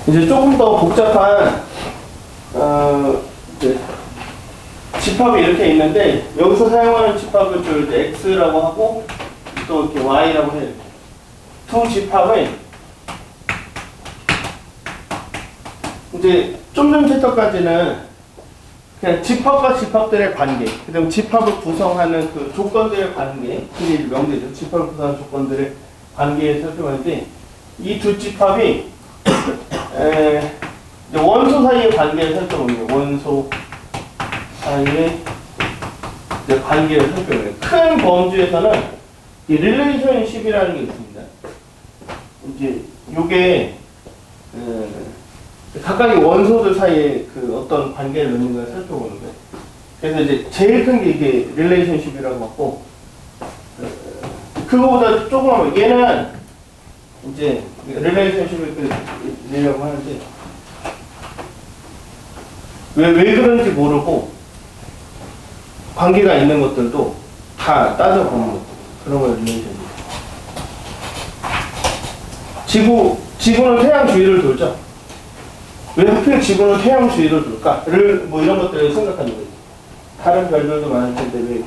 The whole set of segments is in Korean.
이제 조금 더 복잡한 이제 집합이 이렇게 있는데 여기서 사용하는 집합을 저 이제 X라고 하고 또 이렇게 Y라고 해요. 두 집합은 이제 좀 전 챕터까지는 그냥 집합과 집합들의 관계, 그다음 집합을 구성하는 그 조건들의 관계, 그게 명제죠. 집합을 구성하는 조건들의 관계에 살펴봤는데 이 두 집합이 원소 사이의 관계를 살펴보는 거예요. 원소 사이의 관계를 살펴보는 거예요. 큰 범주에서는 이 릴레이션십이라는 게 있습니다. 이제 요게 각각의 원소들 사이에 그 어떤 관계를 넣는 걸 살펴보는 거예요. 그래서 이제 제일 큰 게 이게 릴레이션십이라고 하고 그거보다 조금 얘는 이제 릴레이션십을 내려고 하는데 왜 그런지 모르고 관계가 있는 것들도 다 따져보는 것 그런 걸 릴레이션십. 지구는 태양 주위를 돌죠. 왜 하필 지구는 태양 주위를 돌까?를 뭐 이런 것들을 생각하는 거예요. 다른 별들도 많을 텐데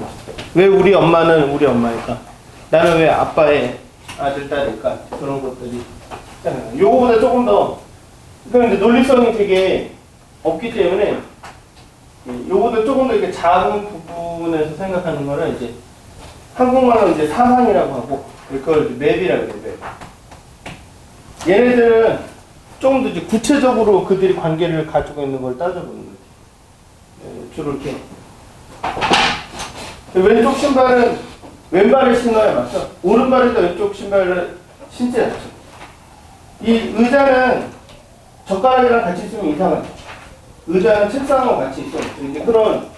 왜 우리 엄마는 우리 엄마일까? 나는 왜 아빠의 아들 딸일까? 그런 것들이 있잖아요. 요거보다 조금 더 그런데 논리성이 되게 없기 때문에 요거보다 조금 더 이렇게 작은 부분에서 생각하는 거는 이제 한국말로 이제 사상이라고 하고 그걸 맵이라고 해요. 맵. 얘네들은 조금 더 이제 구체적으로 그들이 관계를 가지고 있는 걸 따져보는 거죠. 주로 이렇게 왼쪽 신발은 왼발에 신어야 맞죠? 오른발에도 왼쪽 신발을 신지 않죠. 이 의자는 젓가락이랑 같이 있으면 이상하죠. 의자는 책상하고 같이 있어요. 이제 그런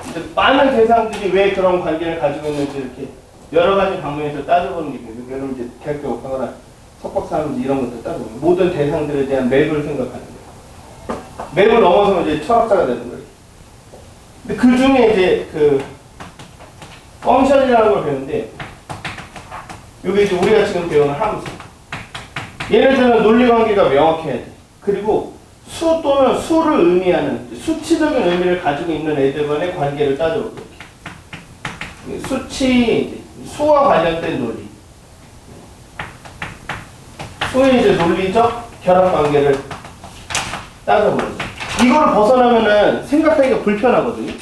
이제 많은 대상들이 왜 그런 관계를 가지고 있는지 이렇게 여러 가지 방면에서 따져보는 게 있어요. 여러분 이제 대학교 가거나 석박사하면서 이런 것들 따져보는 모든 대상들에 대한 맵을 생각하는 거예요. 맵을 넘어서면 이제 철학자가 되는 거예요. 근데 그 중에 이제 그 펑션이라는 걸 배우는데 이게 이제 우리가 지금 배우는 함수. 얘네들은 논리 관계가 명확해야 돼. 그리고 수 또는 수를 의미하는 수치적인 의미를 가지고 있는 애들 간의 관계를 따져보고 수와 관련된 논리. 수의 이제 논리적 결합 관계를 따져보는 거죠. 이거를 벗어나면은 생각하기가 불편하거든요.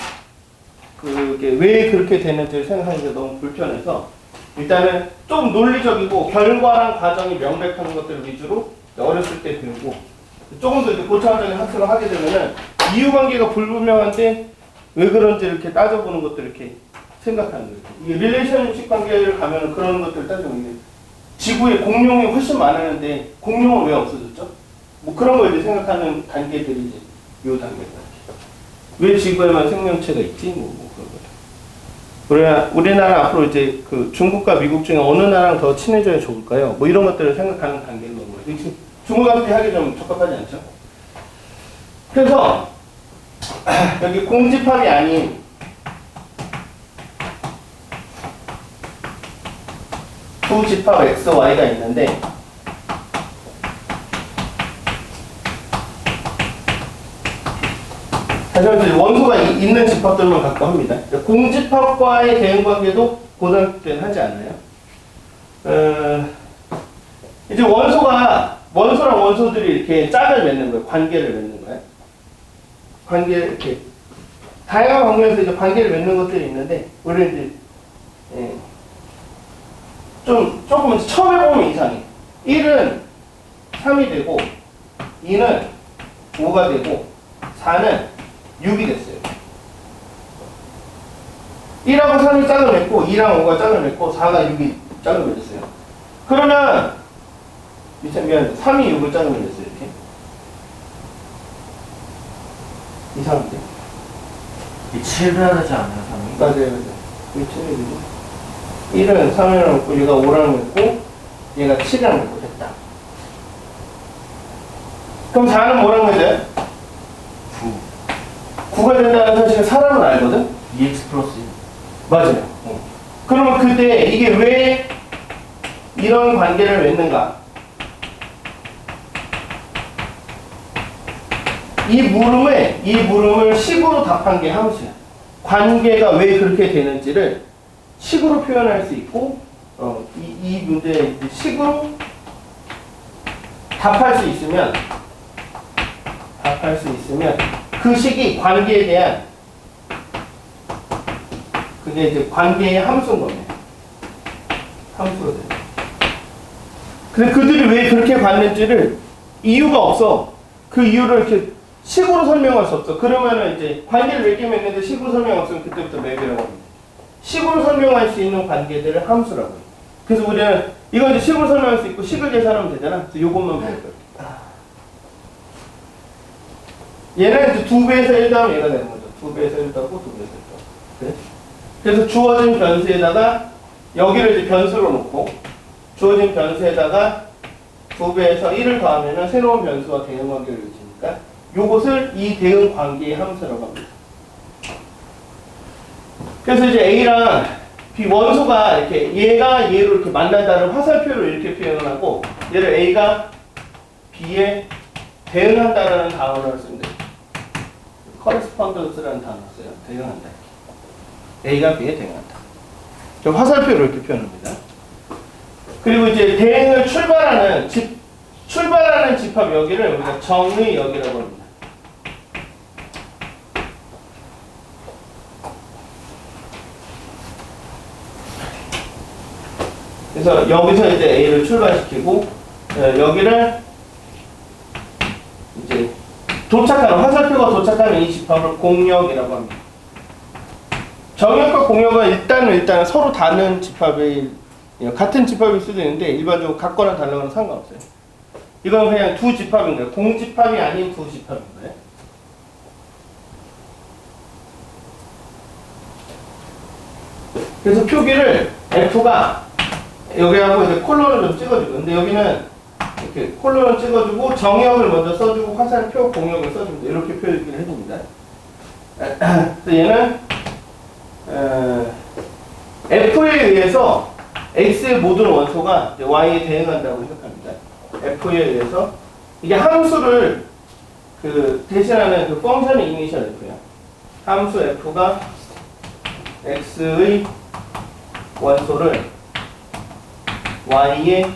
그게 왜 그렇게 되는지를 생각하기가 너무 불편해서 일단은 좀 논리적이고 결과랑 과정이 명백한 것들 위주로 어렸을 때 배우고 조금 더 고차원적인 학습을 하게 되면은 이유관계가 불분명한데 왜 그런지 이렇게 따져보는 것들 이렇게 생각하는 거예요. 이게 릴레이션십 관계를 가면은 그런 것들 따져보는 게 지구에 공룡이 훨씬 많았는데 공룡은 왜 없어졌죠? 뭐 그런 걸 이제 생각하는 단계들이 이제 요 단계다. 왜 지구에만 생명체가 있지? 뭐 그런 거죠. 우리나라 앞으로 이제 그 중국과 미국 중에 어느 나라랑 더 친해져야 좋을까요? 뭐 이런 것들을 생각하는 단계로 넘어요. 중국한테 하기 좀 적합하지 않죠? 그래서 여기 공집합이 아닌 두 집합 X, Y가 있는데 사실 원소가 있는 집합들만 갖고 합니다. 공집합과의 대응관계도 고등학교 때는 하지 않나요? 이제 원소랑 원소들이 이렇게 짝을 맺는 거예요. 관계를 맺는 거예요. 이렇게 다양한 방면에서 이제 관계를 맺는 것들이 있는데 우리는 이제 조금 처음에 보면 이상해. 1은 3이 되고 2는 5가 되고 4는 6이 됐어요. 1하고 3이 짝을 맺고 2랑 5가 짝을 맺고 4가 6이 짝을 맺었어요. 그러면 미안 3이 6을 짝을 맺었어요. 이렇게 이상한데? 이 7을 하지 않나요, 3이? 맞아요. 이게 7이죠. 1은 3이랑 먹고 얘가 5랑 먹고 얘가 7이랑 먹고 됐다. 그럼 4는 뭐랑 맺어요? 9가 된다는 사실은 사람은 알거든? 2x 플러스 1. 맞아요. 그러면 그때 이게 왜 이런 관계를 맺는가? 이 물음을 식으로 답한 게 함수야. 관계가 왜 그렇게 되는지를 식으로 표현할 수 있고, 이 문제에 식으로 답할 수 있으면 그 식이 관계에 대한 그게 이제 관계의 함수인 겁니다. 함수가 돼. 근데 그들이 왜 그렇게 갔는지를 이유가 없어. 그 이유를 이렇게 식으로 설명할 수 없어. 그러면은 이제 관계를 몇 개 맺는데 식으로 설명 없으면 그때부터 맵이라고 합니다. 식으로 설명할 수 있는 관계들을 함수라고 해요. 그래서 우리는 이건 이제 식으로 설명할 수 있고 식을 계산하면 되잖아. 그래서 요것만 배울 거예요. 얘는 이제 2배에서 1 더하면 얘가 되는 거죠. 2배에서 1 더하고 2배에서 1 더하고. 네? 그래서 주어진 변수에다가 여기를 이제 변수로 놓고 주어진 변수에다가 2배에서 1을 더하면은 새로운 변수와 대응 관계를 유지니까 요것을 이 대응 관계의 함수라고 합니다. 그래서 이제 A랑 B 원소가 이렇게 얘가 얘로 이렇게 만난다는 화살표로 이렇게 표현을 하고 얘를 A가 B에 대응한다라는 단어를 씁니다. correspondence라는 단어 써요. 대응한다. A가 B에 대응한다. 화살표로 이렇게 표현합니다. 그리고 이제 대응을 출발하는 집합 여기를 우리가 정의 여기라고 합니다. 그래서 여기서 이제 A를 출발시키고 여기를 이제 화살표가 도착하는 이 집합을 공역이라고 합니다. 정역과 공역은 일단은 서로 다른 집합의 같은 집합일 수도 있는데 일반적으로 같거나 달라거나 상관없어요. 이건 그냥 두 집합인 거예요. 공집합이 아닌 두 집합인 거예요. 그래서 표기를 F가 여기하고 이제 콜론을 좀 찍어주고, 근데 여기는 이렇게 콜론을 찍어주고 정역을 먼저 써주고 화살표 공역을 써줍니다. 이렇게 표기를 해줍니다. 그래서 얘는 F에 의해서 X의 모든 원소가 Y에 대응한다고 생각합니다. F에 의해서 이게 함수를 대신하는 그 펑션이 이니셜 F야. 함수 F가 X의 원소를 Y에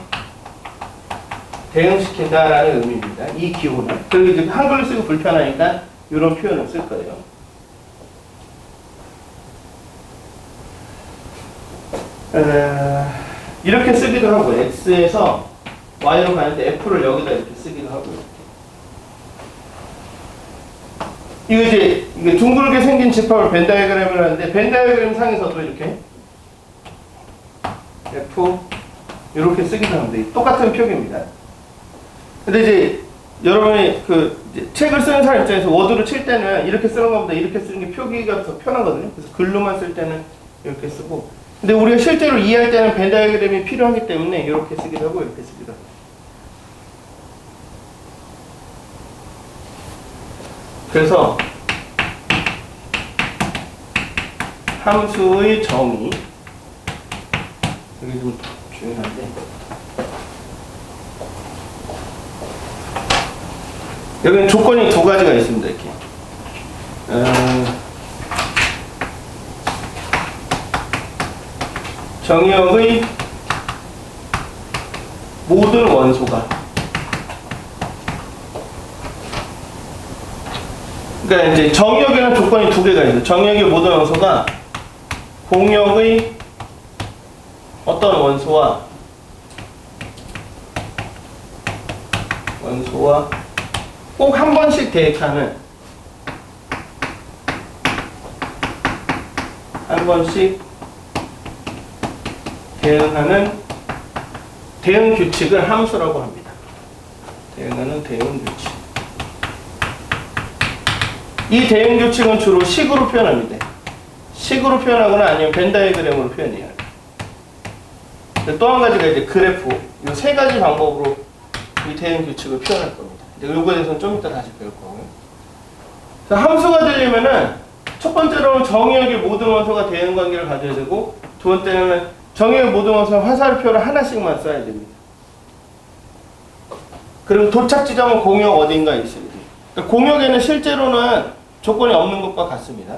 대응시킨다라는 의미입니다. 이 기호는. 그리고 이제 한글로 쓰고 불편하니까 이런 표현을 쓸 거예요. 이렇게 쓰기도 하고요. X에서 Y로 가는데 F를 여기다 이렇게 쓰기도 하고요. 이게 둥글게 생긴 집합을 벤 다이어그램을 하는데 벤 다이어그램 상에서도 이렇게 F 이렇게 쓰기도 합니다. 똑같은 표기입니다. 근데 이제 여러분이 이제 책을 쓰는 사람 입장에서 워드로 칠 때는 이렇게 쓰는 것보다 이렇게 쓰는 게 표기가 더 편하거든요. 그래서 글로만 쓸 때는 이렇게 쓰고, 근데 우리가 실제로 이해할 때는 벤 다이어그램이 필요하기 때문에 이렇게 쓰기도 하고 이렇게 쓰기도 하고. 그래서 함수의 정의, 여기 좀 중요한데, 여기는 조건이 두 가지가 있습니다. 이렇게 정역의 모든 원소가, 그러니까 이제 정역에는 조건이 두 개가 있어요. 정역의 모든 원소가 공역의 어떤 원소와 꼭 한 번씩 대응하는, 한 번씩 대응하는 대응 규칙을 함수라고 합니다. 대응하는 대응 규칙. 이 대응 규칙은 주로 식으로 표현합니다. 식으로 표현하거나 아니면 벤 다이어그램으로 표현해요. 또 한 가지가 이제 그래프. 이 세 가지 방법으로 이 대응 규칙을 표현할 겁니다. 요거에 대해서는 좀 이따 다시 배울 거고요. 그래서 함수가 되려면은 첫 번째로는 정역의 모든 원소가 대응 관계를 가져야 되고, 두 번째는 정의의 모든 원소는 화살표를 하나씩만 써야 됩니다. 그리고 도착 지점은 공역 어딘가에 있어야 돼요. 그러니까 공역에는 실제로는 조건이 없는 것과 같습니다.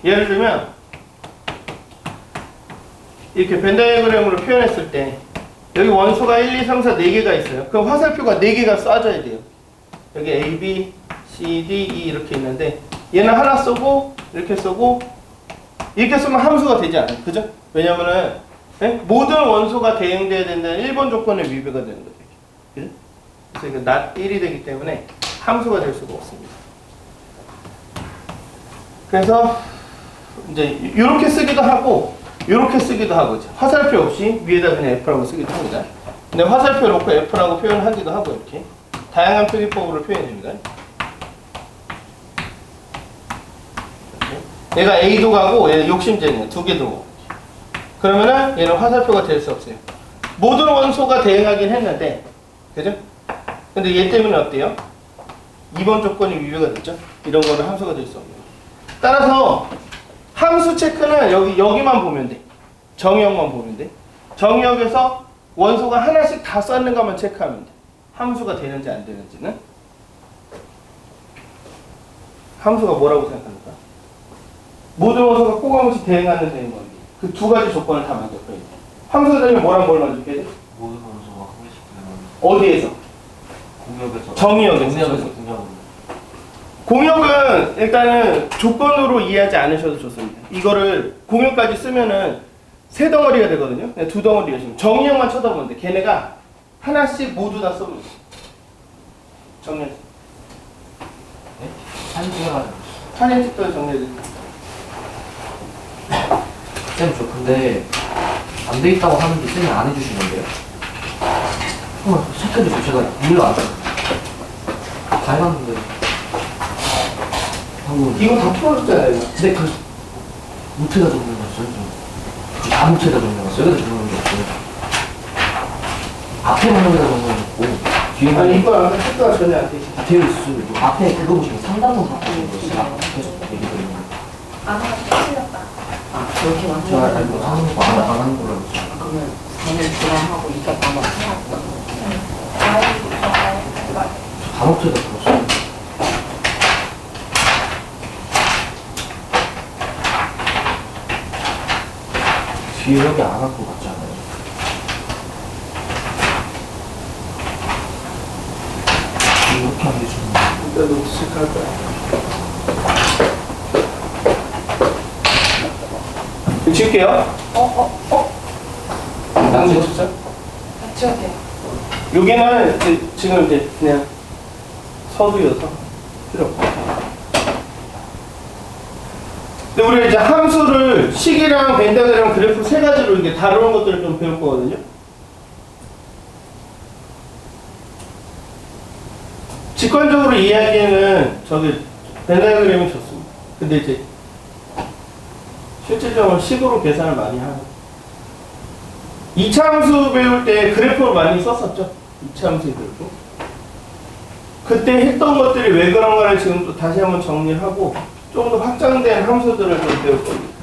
예를 들면 이렇게 벤 다이어그램으로 표현했을 때 여기 원소가 1, 2, 3, 4 4개가 있어요. 그럼 화살표가 4개가 쏴져야 돼요. 여기 A, B, C, D, E 이렇게 있는데 얘는 하나 쏘고 이렇게 쏘고 이렇게 쓰면 함수가 되지 않아요. 그죠? 왜냐면은 모든 원소가 대응돼야 된다는 1번 조건에 위배가 되는 거죠. 그죠? 그래서 이거 not 1이 되기 때문에 함수가 될 수가 없습니다. 그래서 이제 이렇게 쓰기도 하고 이렇게 쓰기도 하고 화살표 없이 위에다 그냥 F라고 쓰기도 합니다. 근데 화살표 놓고 F라고 표현하기도 하고 이렇게 다양한 표기법으로 표현해줍니다. 얘가 A도 가고 얘는 욕심쟁이에요. 두 개 들고. 그러면은 얘는 화살표가 될 수 없어요. 모든 원소가 대응하긴 했는데, 그죠? 근데 얘 때문에 어때요? 2번 조건이 위배가 됐죠? 이런 거는 함수가 될 수 없는 거예요. 따라서 함수 체크는 여기만 보면 돼. 정의역만 보면 돼. 정의역에서 원소가 하나씩 다 쌓는 것만 체크하면 돼. 함수가 되는지 안 되는지는. 함수가 뭐라고 생각합니까? 모든 원소가 꼬가무치 대응하는 되는 거예요. 그 두 가지 조건을 다 만족해야 돼. 함수가 되면 뭐랑 뭘 만족해야 돼? 모든 원소가 한 개씩 어디에서? 공역에서. 정의역에서. 공역은 일단은 조건으로 이해하지 않으셔도 좋습니다. 이거를 공역까지 쓰면은 세 덩어리가 되거든요. 그냥 두 덩어리가 지금 정의역만 쳐다보면 돼. 걔네가 하나씩 모두 다 써보면 돼. 정리해. 네? 한개가 한행집도 정리해. 쌤, 저 근데 안 돼 있다고 하는데 쌤이 안 해주신 건데요? 체크해주세요. 제가 이해가 안 돼요. 다 해봤는데 방금 이거 다 풀어줬잖아요. 근데 그 못해다 적는 거였어요. 다 못해다 적는 거였어요. 여기다 적는 게 없어요. 앞에 문에다 적는 거 없고 뒤에 아니 이거랑 색깔 전혀 안 돼. 다 되어 있어요. 앞에 그거 보시면 상단문 바꾸는 거 제가 계속 얘기 드리는 거. 안 하고 틀렸다. 아, 그렇게 제가 만들어. 알고 하는 거 안 하는 걸로 알고 있어요. 그러면 4년 불안하고 이게 아마 살았던 다 못해다 적었어요. 뒤에 여기 안 할 것 같지 않아요? 이렇게 안 해주는 거. 일단 녹색할 거야. 지울게요. 안 지웠죠? 같이 할게요. 여기는 이제 지금 이제 그냥 서두여서 필요 없고. 근데 우리가 이제 함수를 식이랑 벤다그램 그래프 세 가지로 이렇게 다루는 것들을 좀 배울 거거든요. 직관적으로 이해하기에는 저기 벤다그램이 좋습니다. 근데 이제 실질적으로 식으로 계산을 많이 하고 2차 함수 배울 때 그래프를 많이 썼었죠. 2차 함수에 배우고 그때 했던 것들이 왜 그런가를 지금 또 다시 한번 정리하고 좀 더 확장된 함수들을 좀 배울 겁니다.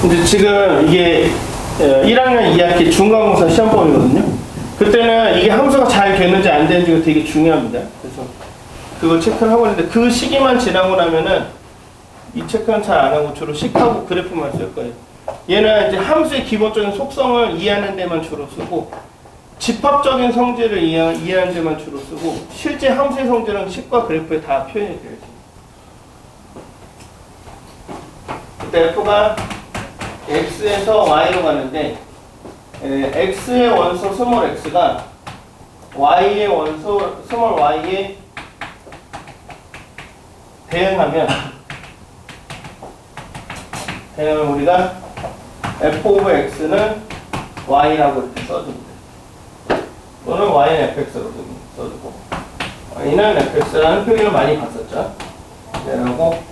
근데 지금 이게 1학년 2학기 중간고사 시험범위거든요. 그때는 이게 함수가 잘 되는지 안 되는지가 되게 중요합니다. 그래서 그걸 체크를 하고 있는데 그 시기만 지나고 나면은 이 체크는 잘 안 하고 주로 식하고 그래프만 쓸 거예요. 얘는 이제 함수의 기본적인 속성을 이해하는 데만 주로 쓰고 집합적인 성질을 이해하는 데만 주로 쓰고 실제 함수의 성질은 식과 그래프에 다 표현이 되어 있습니다. 그때 f가 x에서 y로 가는데 x의 원소 스몰 x가 y의 원소 스몰 y에 대응하면 우리가 f 오브 x는 y라고 이렇게 써줍니다. 또는 y는 fx로 써주고 y는 fx라는 표기를 많이 봤었죠. 얘라고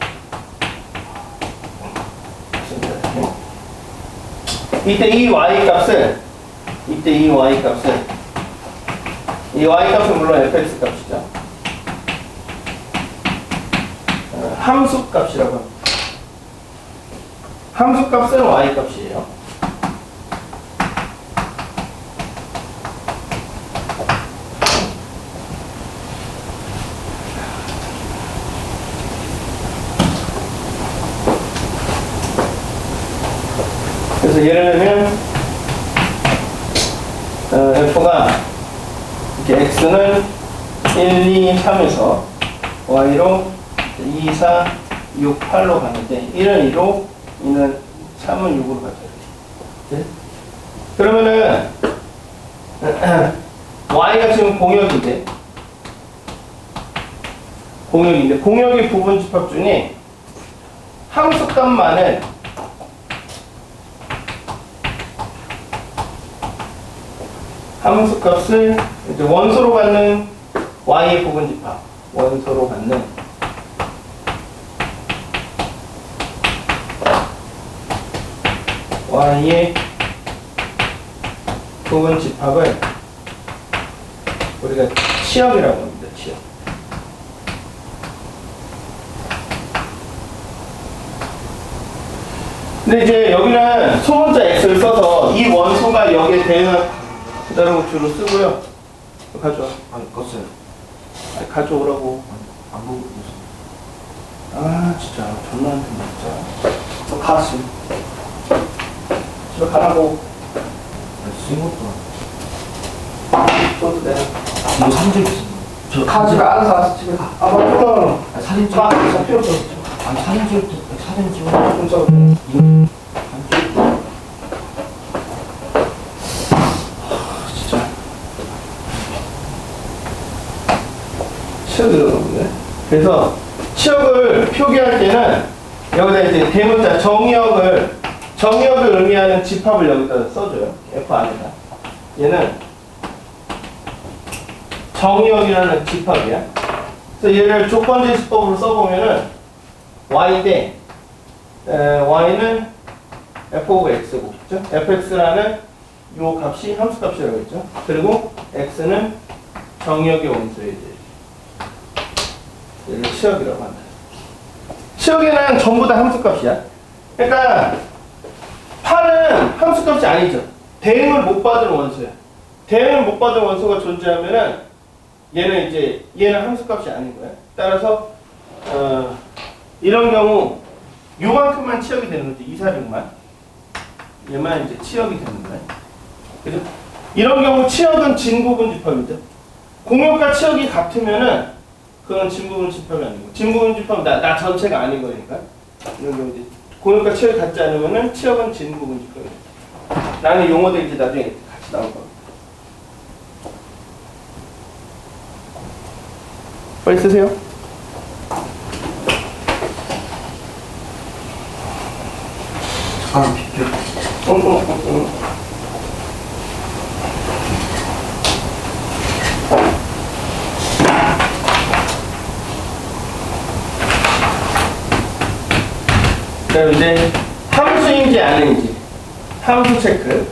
이때 이 y 값을 이 y 값은 물론 fx 값이죠. 함수 값이라고 합니다. 함수 값은 y 값이에요. 그래서 예를 들면 f가 이렇게 x는 1, 2, 3에서 y로 2, 4, 6, 8로 가는데 1은 2로 2는 3은 6으로 가죠. 네? 그러면은 y가 지금 공역인데 공역의 부분 집합 중에 함수값만을 함수값을 이제 원소로 갖는 y의 부분 집합, 원소로 갖는 y의 부분 집합을 우리가 치역이라고 합니다. 치역. 근데 이제 여기는 소문자 x를 써서 이 원소가 여기에 대응하다라고 주로 쓰고요. 가져와. 아니 껐어요. 아니, 가져오라고. 안 보고 있어. 아 진짜 존나한테 진짜. 너 가, 지금. 집에 가라고. 쓴 것도 써도 돼. 이거 사진 찍 있어. 저 가, 집에 알아서 와서 집에 가. 아 맞구나. 아니, 사진 찍. 가, 가 필요 없어. 아니 사진 찍. 사진 찍어. 좀 써도 돼. 이거 진짜. 치역이 들어가네. 그래서 치역을 표기할 때는 여기다 이제 대문자 정의역을 의미하는 집합을 여기다 써줘요. F 안에다. 얘는 정의역이라는 집합이야. 그래서 얘를 조건제 수법으로 써보면은 y 대 y는 f 오브 x고, 그죠? fx라는 요 값이 함수값이라고 했죠. 그리고 x는 정의역의 원소에 대해 얘를 치역이라고 한다. 치역에는 전부 다 함수값이야. 그러니까 8은 함수값이 아니죠. 대응을 못 받은 원소야. 대응을 못 받은 원소가 존재하면은 얘는 함수값이 아닌 거야. 따라서 이런 경우 요만큼만 치역이 되는 거지. 2, 4, 6만. 얘만 이제 치역이 되는 거야. 그죠? 이런 경우 치역은 진부분 집합이죠. 공역과 치역이 같으면은 그건 진부분 집합이 아니고, 진부분 집합은 나 전체가 아닌 거니까. 이런 경우 이제 공역과 치역이 같지 않으면은 치역은 진부분 집합이에요. 나는 용어들 이제 나중에 같이 나올 겁니다. 빨리 쓰세요. 잠깐 비켜. 그럼 이제 함수인지 아닌지 함수 체크.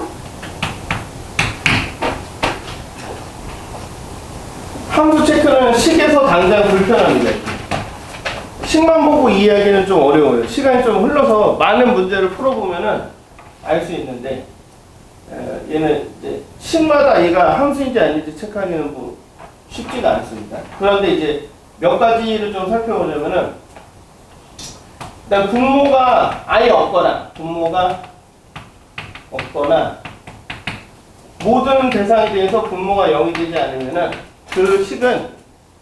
함수 체크는 식에서 당장 불편합니다. 식만 보고 이해하기는 좀 어려워요. 시간이 좀 흘러서 많은 문제를 풀어보면은 알 수 있는데, 얘는 이제 식마다 얘가 함수인지 아닌지 체크하기는 뭐 쉽지가 않습니다. 그런데 이제 몇 가지를 좀 살펴보자면은 일단 분모가 아예 없거나 모든 대상에 대해서 분모가 0이 되지 않으면은 그 식은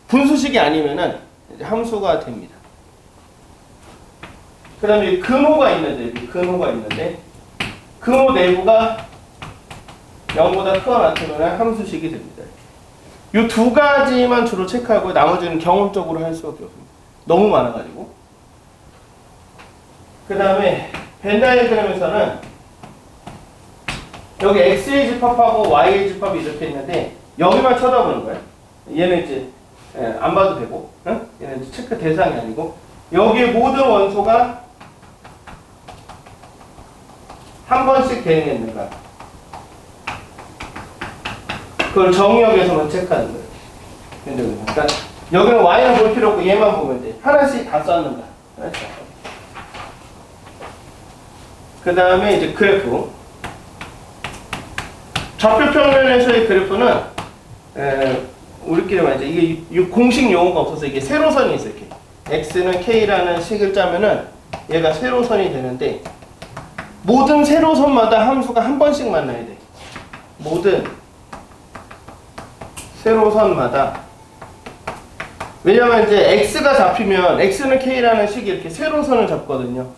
분수식이 아니면은 이제 함수가 됩니다. 그 다음에 근호가 있는데 근호 내부가 0보다 크거나 같으면 함수식이 됩니다. 이 두 가지만 주로 체크하고 나머지는 경험적으로 할 수밖에 없습니다. 너무 많아가지고. 그 다음에 벤 다이어그램에서는 여기 x의 집합하고 y의 집합이 이렇게 있는데 여기만 쳐다보는 거예요. 얘는 이제 안 봐도 되고, 응? 얘는 이제 체크 대상이 아니고 여기에 모든 원소가 한 번씩 대응했는가? 그걸 정의역에서만 체크하는 거예요. 그러니까 여기는 y는 볼 필요 없고 얘만 보면 돼. 하나씩 다 썼는가? 그 다음에 이제 그래프. 좌표 평면에서의 그래프는 우리끼리만 이제 이게 공식 용어가 없어서 이게 세로선이 있어요. 이렇게. x는 k라는 식을 짜면은 얘가 세로선이 되는데 모든 세로선마다 함수가 한 번씩 만나야 돼. 모든 세로선마다. 왜냐면 이제 x가 잡히면 x는 k라는 식이 이렇게 세로선을 잡거든요.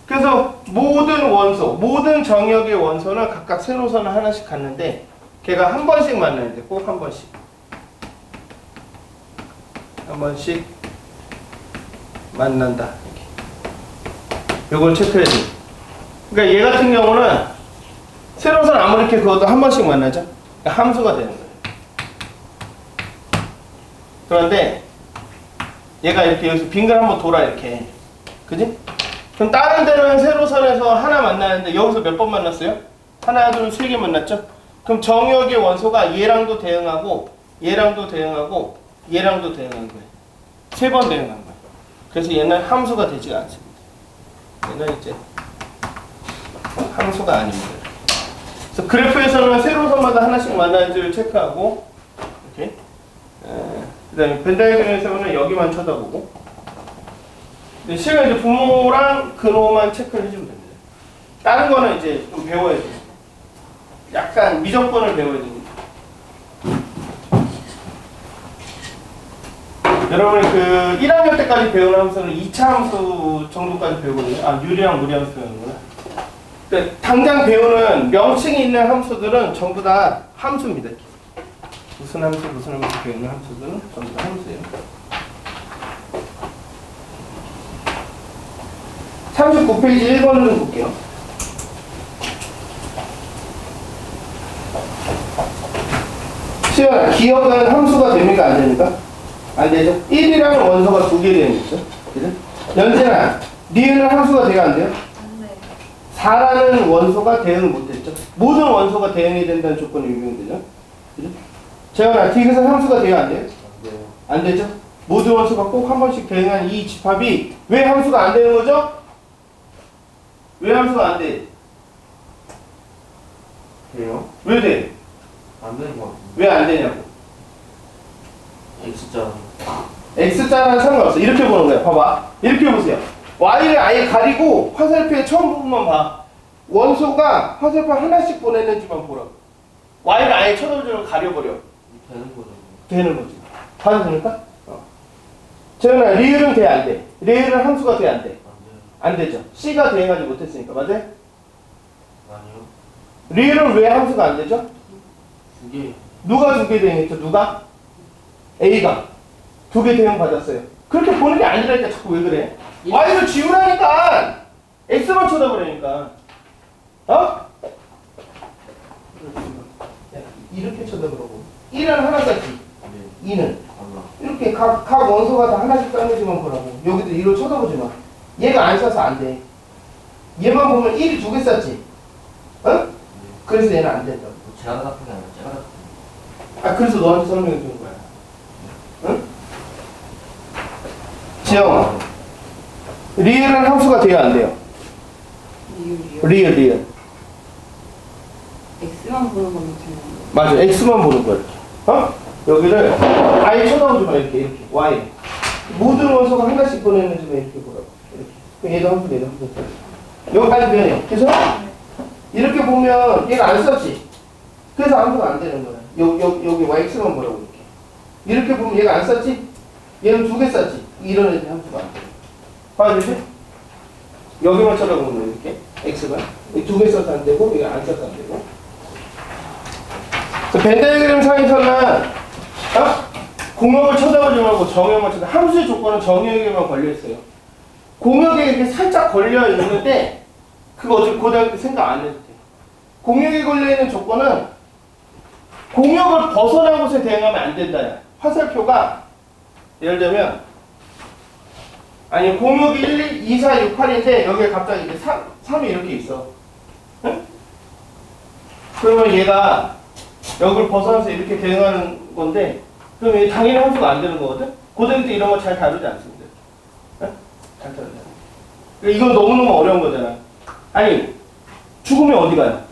그래서 모든 원소, 모든 정역의 원소는 각각 세로선을 하나씩 갖는데 걔가 한 번씩 만나야 돼. 꼭 한 번씩. 한 번씩 만난다. 이걸 체크해야 돼. 그러니까 얘 같은 경우는 세로선 아무리 이렇게 그어도 한 번씩 만나죠. 그러니까 함수가 되는 거예요. 그런데 얘가 이렇게 여기서 빙글 한번 돌아 이렇게. 그지? 그럼 다른 데는 세로선에서 하나 만나는데 여기서 몇 번 만났어요? 하나, 둘, 세 개 만났죠? 그럼 정역의 원소가 얘랑도 대응하고 얘랑도 대응하고 얘랑도 대응한 거예요. 세 번 대응한 거예요. 그래서 얘는 함수가 되지가 않습니다. 얘는 이제 함수가 아닙니다. 그래서 그래프에서는 세로선마다 하나씩 만나는지를 체크하고 이렇게 그 다음에 벤 다이어그램에서는 여기만 쳐다보고 실은 이제 분모랑 근호만 체크를 해주면 됩니다. 다른 거는 이제 좀 배워야 돼요. 약간 미적분을 배워야 됩니다. 여러분이 그 1학년 때까지 배우는 함수는 2차 함수 정도까지 배우거든요. 아, 유리함, 무리함수 배우는구나. 그러니까 당장 배우는 명칭이 있는 함수들은 전부 다 함수입니다. 무슨 함수 배우는 함수들은 전부 다 함수예요. 39페이지 1번을 좀 볼게요. 시연아, 기억은 함수가 됩니까? 안 됩니까? 안 되죠? 1이라는 원소가 두 개 되는 거죠. 그죠? 연진아, 리은은 함수가 돼요? 안 돼요? 안 돼. 4라는 원소가 대응을 못했죠. 모든 원소가 대응이 된다는 조건이 유명되죠. 그죠? 재현아, 디귿은 함수가 돼요? 안 돼요? 안 돼요. 안 되죠? 모든 원소가 꼭 한 번씩 대응한 이 집합이 왜 함수가 안 되는 거죠? 왜 함수가 안 돼? 돼요? 왜 돼? 안 되는 것 같은데. 왜 안 되냐고. X자. X자랑 상관없어. 이렇게 보는 거야. 봐봐. 이렇게 보세요. Y를 아예 가리고 화살표의 처음 부분만 봐. 원소가 화살표 하나씩 보냈는지만 보라고. Y를 아예 쳐다보지 말고 가려버려. 되는 거죠. 되는 거지. 봐도 됩니까? 재현아, 리을은 돼? 안 돼? 리을은 함수가 돼? 안 돼? 안 돼요. 안 되죠. C가 대응하지 못했으니까. 맞아요? 아니요. 리을은 왜 함수가 안 되죠? 두 개. 누가 두 개 대응했죠? 누가? A가 두 개 대응 받았어요. 그렇게 보는 게 아니라니까 자꾸 왜 그래? Y를 지우라니까! X만 쳐다보라니까. 어? 이렇게 쳐다보라고. 1은 하나 쌌지. 네. 2는. 달라. 이렇게 각 원소가 다 하나씩 쌌는지만 보라고. 여기도 1로 쳐다보지 마. 얘가 안 싸서 안 돼. 얘만 보면 1이 두 개 쌌지. 어? 그래서 얘는 안 된다고. 제가 같은 게 아니라 제가 같은 거. 아, 그래서 너한테 설명해 주는 거야. 응? 지영아, 리을은 함수가 돼요, 안 돼요? 리을이요? 리을. X만 보는 거면 되는 맞아, X만 보는 거야. 이렇게. 어? 여기를 아예 쳐다보지 마. 이렇게 y 모든 원소가 하나씩 보내는지만 이렇게 보라고. 이렇게. 그럼 얘도 한 푼, 얘도 한 푼. 여기까지 변해. 그래서 이렇게 보면 얘가 안 썼지. 그래서 아무것도 안 되는 거야. 여기 yx만 보라고 이렇게. 이렇게 보면 얘가 안 썼지. 얘는 2개 썼지. 이런 애들이 함수가 안 돼. 봐주시? 여기만 쳐다보면 이렇게 x가 2개 써도 안 되고 이거 안 써도 안 되고. 벤 다이어그램 상에서는 공역을 쳐다보지 말고 정역만 쳐다. 함수의 조건은 정역에만 걸려 있어요. 공역에 이렇게 살짝 걸려 있는데 그거 어차피 고등학교 때 생각 안 해도 돼. 공역에 걸려 있는 조건은 공역을 벗어난 곳에 대응하면 안 된다. 화살표가 예를 들면 아니 공역이 1, 2, 4, 6, 8인데 여기에 갑자기 이제 3이 이렇게 있어. 응? 그러면 얘가 여기를 벗어나서 이렇게 대응하는 건데 그럼 얘 당연히 함수가 안 되는 거거든? 고등학교 때 이런 거 잘 다루지 않습니다. 응? 잘 다루지 않습니다. 그러니까 이건 너무너무 어려운 거잖아. 아니 죽으면 어디 가요?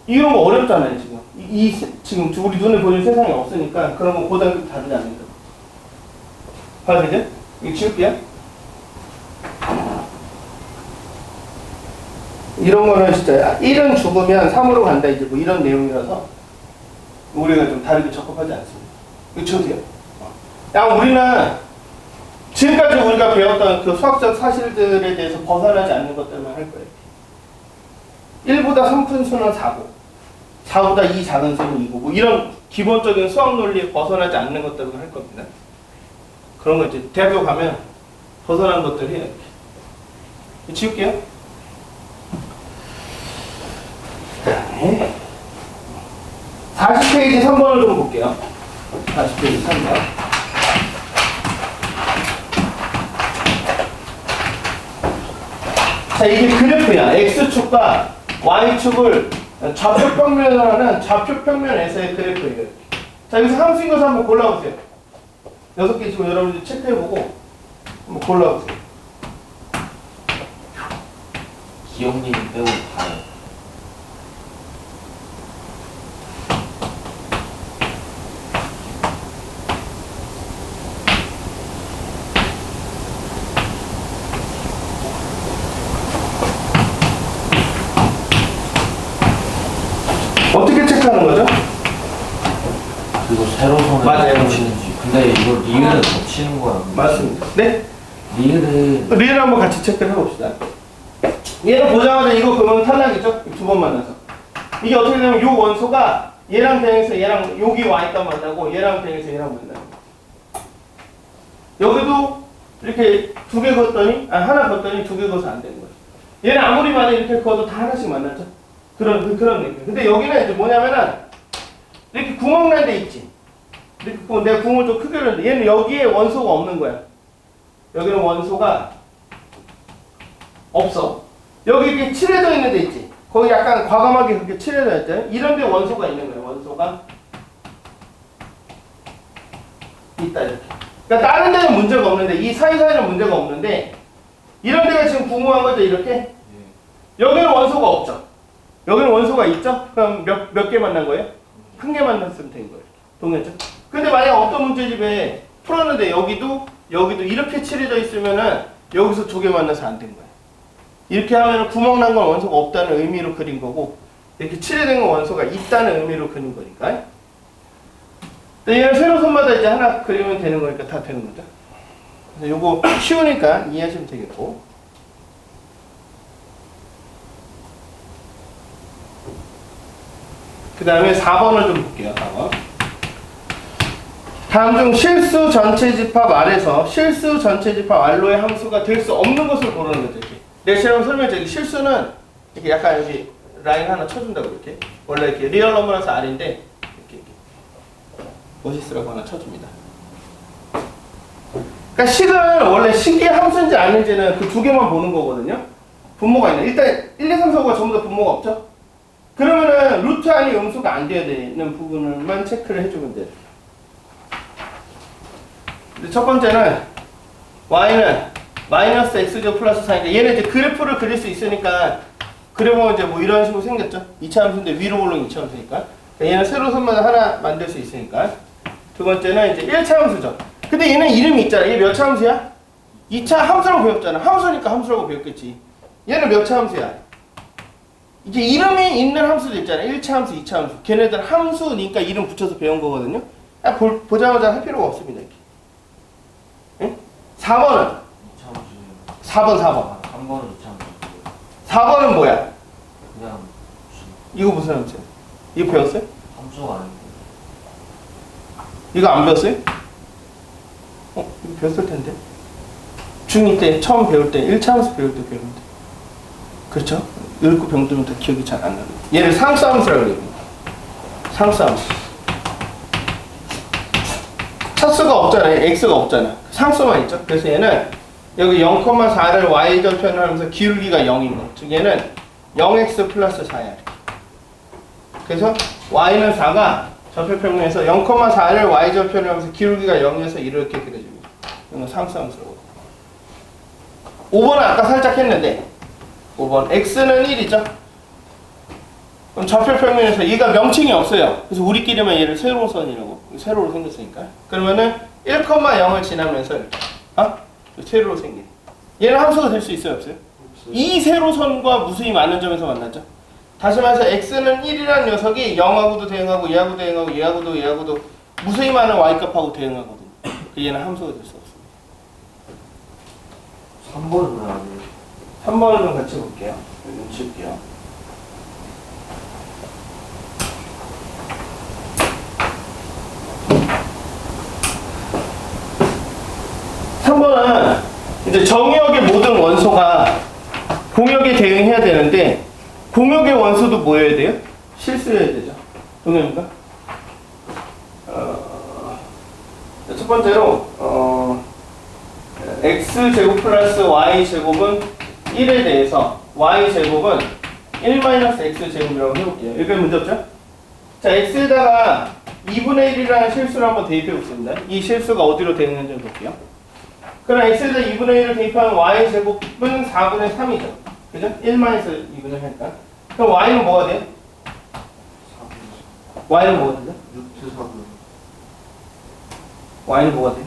이런 거 어렵잖아요 지금. 지금 우리 눈에 보이는 세상이 없으니까 그런 거 고등학교 때 다루지 않는다. 봐야 되죠? 이거 지울게요. 이런 거는 진짜 1은 죽으면 3으로 간다 이제 뭐 이런 내용이라서 우리가 좀 다르게 적합하지 않습니다. 이거 지우세요. 야, 우리는 지금까지 우리가 배웠던 그 수학적 사실들에 대해서 벗어나지 않는 것들만 할 거예요. 1보다 3큰 수는 4고 4보다 2 작은 수는 2고 뭐 이런 기본적인 수학 논리에 벗어나지 않는 것들만 할 겁니다. 그런 거 이제 대학교 가면 벗어난 것들 해요. 이렇게. 지울게요. 네. 40페이지 3번을 좀 볼게요. 40페이지 3번. 자, 이게 그래프야. X축과 Y축을 좌표평면을 하는 좌표평면에서의 그래프예요. 자, 여기서 함수인 것을 한번 골라보세요. 6개 지금 여러분들 체크해보고 한번 골라보세요. 기억님 빼고 다요. 어떻게 체크하는 거죠? 그리고 세로선을 맞아요. 붙이는지. 근데 이걸 리을을 붙이는 거야. 맞습니다. 네? 리을을 리을 한번 같이 체크를 해봅시다. 얘를 보자마자 이거 그러면 탈락이죠? 2번 만나서. 이게 어떻게 되면 요 원소가 얘랑 대응해서 얘랑 여기 Y값 만나고 얘랑 대응해서 얘랑 만나요. 여기도 이렇게 2개 걷더니 하나 걷더니 2개 걷어서 안 되는 거예요. 얘는 아무리 많이 이렇게 걷어도 다 하나씩 만났죠? 그런 느낌. 근데 여기는 이제 뭐냐면은 이렇게 구멍 난 데 있지. 이렇게 내가 구멍을 좀 크게 했는데 얘는 여기에 원소가 없는 거야. 여기는 원소가 없어. 여기 이렇게 칠해져 있는 데 있지. 거기 약간 과감하게 그렇게 칠해져 있잖아요. 이런 데 원소가 있는 거예요. 원소가 있다 이렇게. 그러니까 다른 데는 문제가 없는데 이 사이사이는 문제가 없는데 이런 데가 지금 궁금한 거죠. 이렇게. 여기는 원소가 없죠. 여기는 원소가 있죠? 그럼 몇 개 만난 거예요? 한 개 만났으면 된 거예요. 동의했죠? 근데 만약 어떤 문제집에 풀었는데 여기도 이렇게 칠해져 있으면은 여기서 2개 만나서 안 된 거예요. 이렇게 하면 구멍 난 건 원소가 없다는 의미로 그린 거고 이렇게 칠해진 건 원소가 있다는 의미로 그린 거니까. 근데 얘는 세로선마다 이제 하나 그리면 되는 거니까 다 되는 거죠. 그래서 요거 쉬우니까 이해하시면 되겠고. 그 다음에 4번을 좀 볼게요. 4번. 다음 중 실수 전체 집합 R에서 실수 전체 집합 R로의 함수가 될 수 없는 것을 고르는 거죠. 이렇게. 내가 지금 설명드릴게요. 실수는 이렇게 약간 여기 라인 하나 쳐준다고 이렇게. 원래 이렇게 리얼 넘버라서 R인데 이렇게 머시스라고 하나 쳐줍니다. 그러니까 식은 원래 식이 함수인지 아닌지는 그 2개만 보는 거거든요. 분모가 있네. 일단 1, 2, 3, 4가 전부 다 분모가 없죠? 그러면은 루트 안이 음수가 안 돼야 되는 부분을만 체크를 해주면 돼요. 첫 번째는 y는 마이너스 x제곱 플러스 4니까 얘는 이제 그래프를 그릴 수 있으니까 그려보면 이제 뭐 이런 식으로 생겼죠? 2차 함수인데 위로 올라온 2차 함수니까 얘는 세로선만 하나 만들 수 있으니까 두 번째는 이제 1차 함수죠. 근데 얘는 이름이 있잖아. 얘 몇 차 함수야? 2차 함수라고 배웠잖아. 함수니까 함수라고 배웠겠지. 얘는 몇 차 함수야? 이제 이름이 있는 함수도 있잖아. 1차 함수, 2차 함수. 걔네들 함수니까 이름 붙여서 배운 거거든요. 보자마자 할 필요가 없습니다. 이렇게. 응? 4번은? 4번. 3번은 2차 4번은 뭐야? 그냥 이거 무슨 함수야? 이거 배웠어요? 함수가 아니고 이거 안 배웠어요? 이거 배웠을 텐데. 중2 때 처음 배울 때 1차 함수 배울 때 배웠는데. 그렇죠? 늙고 병들면 다 기억이 잘 안 나요. 얘를 상수 함수라고 그래요. 상수 함수. 첫 수가 없잖아요. x가 없잖아. 상수만 있죠. 그래서 얘는 여기 0,4를 y절편을 하면서 기울기가 0인 거. 즉 얘는 0x 플러스 4야. 그래서 y는 4가 좌표평면에서 0,4를 y절편을 하면서 기울기가 0에서 이렇게 그려집니다. 이건 상수함수라고. 5번은 아까 살짝 했는데 5번 x는 1이죠. 그럼 좌표평면에서 얘가 명칭이 없어요. 그래서 우리끼리만 얘를 세로선이라고. 세로로 생겼으니까. 그러면은 1,0을 지나면서 이렇게 세로로 생긴. 얘는 함수가 될 수 있어요, 없어요? 이 세로선과 무수히 많은 점에서 만났죠. 다시 말해서 x는 1이라는 녀석이 0하고도 대응하고 얘하고도 대응하고 얘하고도 무수히 많은 y값하고 대응하거든요. 얘는 함수가 될 수 없습니다. 3번은 왜 아니에요? 3번을 좀 같이 볼게요. 좀 칠게요. (3번은) 이제 정의역의 모든 원소가 공역에 대응해야 되는데 공역의 원소도 뭐여야 돼요? 실수여야 되죠. 동의합니까? 첫 번째로 x제곱 플러스 y제곱은 1에 대해서 y제곱은 1-x제곱이라고 해볼게요. 여기까지 문제 없죠? 자, x에다가 2분의 1이라는 실수를 한번 대입해 보겠습니다. 이 실수가 어디로 대응하는지 볼게요. 그럼 x에다 2분의 1을 대입하면 y제곱은 4분의 3이죠. 그죠? 1-2분의 1이니까. 그럼 y는 뭐가 돼요? y는 뭐가 돼요? 루트 4분 y는 뭐가 돼요?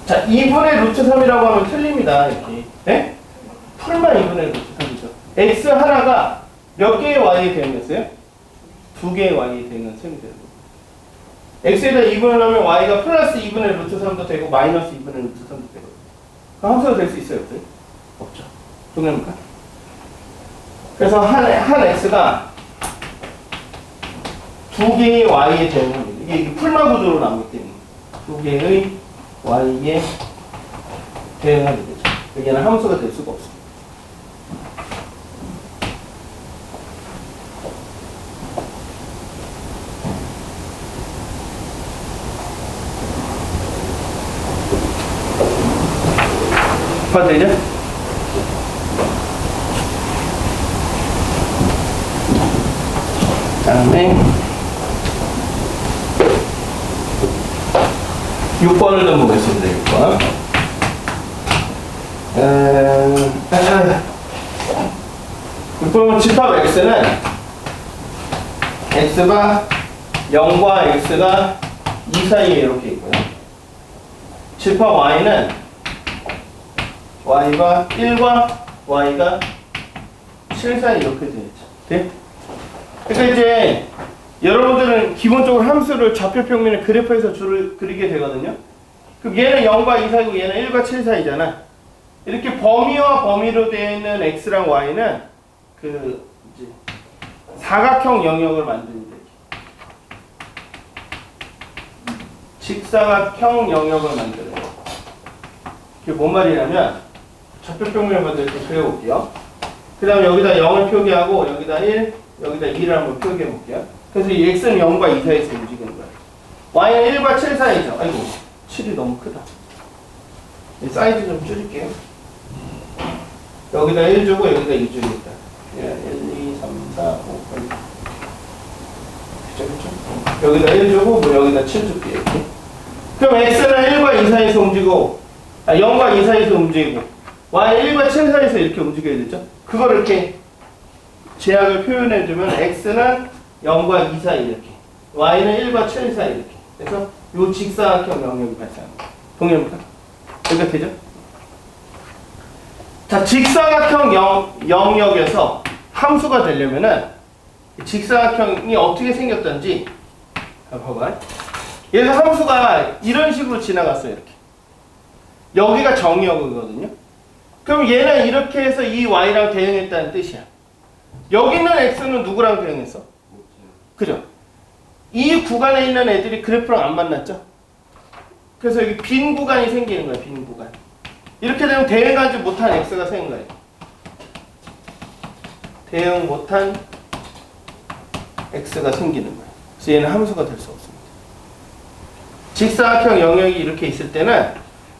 자, 2분의 루트 3이라고 하면 틀립니다. 이렇게. 네? 풀만 2분의 루트 3이죠. x 하나가 몇 개의 y에 대응했어요? 2개의 y에 대응한 셈이 되는 거예요. x에다 2분을 하면 y가 플러스 2분의 루트 3도 되고 마이너스 2분의 루트 3도 되고. 그 함수가 될 수 있어요? 없어요? 없죠. 동의합니까? 그래서 한 x가 2개의 y에 대응합니다. 이게 풀마 구조로 나오기 때문에 2개의 y에 대응하게 되죠. 여기는 함수가 될 수가 없습니다. 되죠? 다음에 6번을 좀 보겠습니다. 6번 집합 x는 x가 0과 x가 2 사이에 이렇게 있고요. 집합 y는 y가 1과 y가 7 사이 이렇게 되어 있죠. 네? 그러니까 이제 여러분들은 기본적으로 함수를 좌표평면의 그래프에서 줄을 그리게 되거든요. 그럼 얘는 0과 2 사이고 얘는 1과 7 사이잖아. 이렇게 범위와 범위로 되어 있는 x랑 y는 그 이제 사각형 영역을 만듭니다. 직사각형 영역을 만들어요. 그게 뭔 말이냐면 좌표평면을 먼저 이렇게 그려볼게요. 그 다음에 여기다 0을 표기하고 여기다 1, 여기다 2를 한번 표기해 볼게요. 그래서 이 x는 0과 2 사이에서 움직이는 거예요. y는 1과 7 사이죠. 아이고 7이 너무 크다. 이 사이즈 좀 줄일게요. 여기다 1 주고 여기다 2 주겠다. 1, 2, 3, 4, 5, 8. 그쵸? 여기다 1 주고 뭐 여기다 7 줄게요. 이렇게. 그럼 x는 1과 2 사이에서 움직이고 0과 2 사이에서 움직이고 y는 1과 7 사이에서 이렇게 움직여야 되죠. 그걸 이렇게 제약을 표현해주면 x는 0과 2 사이 이렇게 y는 1과 7 사이 이렇게. 그래서 요 직사각형 영역이 발생합니다. 동의합니까? 여기가 되죠? 자, 직사각형 영역에서 함수가 되려면은 직사각형이 어떻게 생겼던지 봐봐. 얘가 함수가 이런 식으로 지나갔어요. 이렇게. 여기가 정의역이거든요. 그럼 얘는 이렇게 해서 이 y랑 대응했다는 뜻이야. 여기 있는 x는 누구랑 대응했어? 그죠? 이 구간에 있는 애들이 그래프랑 안 만났죠? 그래서 여기 빈 구간이 생기는 거야. 빈 구간. 이렇게 되면 대응하지 못한 x가 생긴 거예요. 대응 못한 x가 생기는 거예요. 그래서 얘는 함수가 될 수 없습니다. 직사각형 영역이 이렇게 있을 때는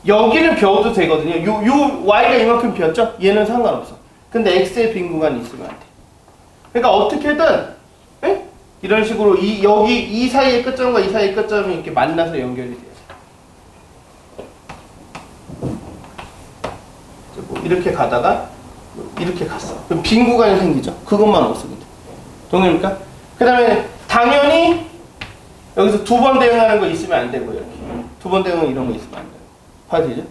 여기는 비워도 되거든요. 요 y가 이만큼 비었죠? 얘는 상관없어. 근데 x의 빈 구간이 있으면 안 돼. 그러니까 어떻게든 에? 이런 식으로 여기 이 사이의 끝점과 이 사이의 끝점이 이렇게 만나서 연결이 돼요. 뭐 이렇게 가다가 이렇게 갔어. 그럼 빈 구간이 생기죠. 그것만 없으면 돼. 동의합니까? 그 다음에 당연히 여기서 두 번 대응하는 거 있으면 안 되고 이렇게 두 번 대응은 이런 거 있으면 안 돼요. 파되죠?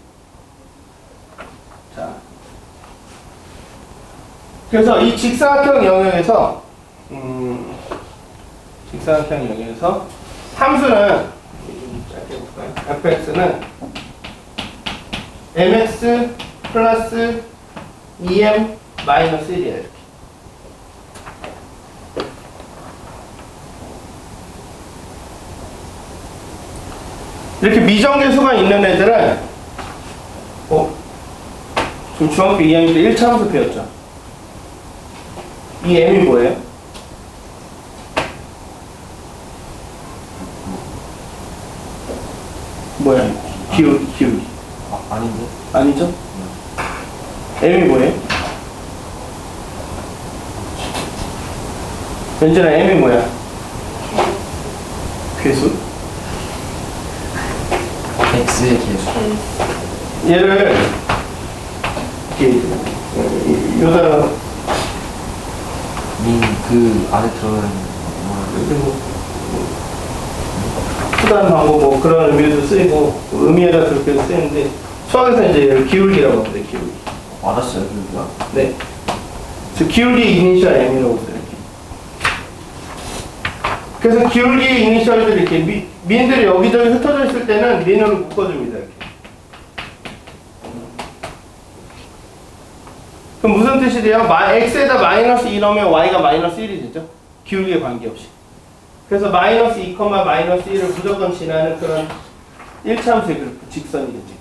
자, 그래서 이 직사각형 영역에서 직사각형 영역에서 함수는 짧게 볼까요? fx는 mx 플러스 2m 마이너스 1이에요. 이렇게. 이렇게 미정계수가 있는 애들은 지금 중학교 2학년 때 1차 함수 배웠죠? 이 m이 뭐예요? 뭐야? 기울기. 아닌데? 아니죠? m이 뭐예요? 연진아, m이 뭐야? 괴수? x의 계수. 얘를 이렇게 여기다 그 안에 들어가는 그리고 수단 방법 뭐 그런 의미에도 쓰이고 의미에다 그렇게 쓰이는데 수학에서 이제 얘를 기울기라고 합니다. 기울기. 알았어요, 그러니까. 네. 그 기울기 이니셜 m이라고 써요. 이렇게. 그래서 기울기 이니셜들이 이렇게 민들이 여기저기 흩어져 있을 때는 민으로 묶어줍니다. 이렇게. 그럼 무슨 뜻이 돼요? x에다 마이너스 2 넣으면 y가 마이너스 1이 되죠? 기울기에 관계없이. 그래서 마이너스 2, 마이너스 1을 무조건 지나는 그런 1차함수의 그래프, 직선이겠지.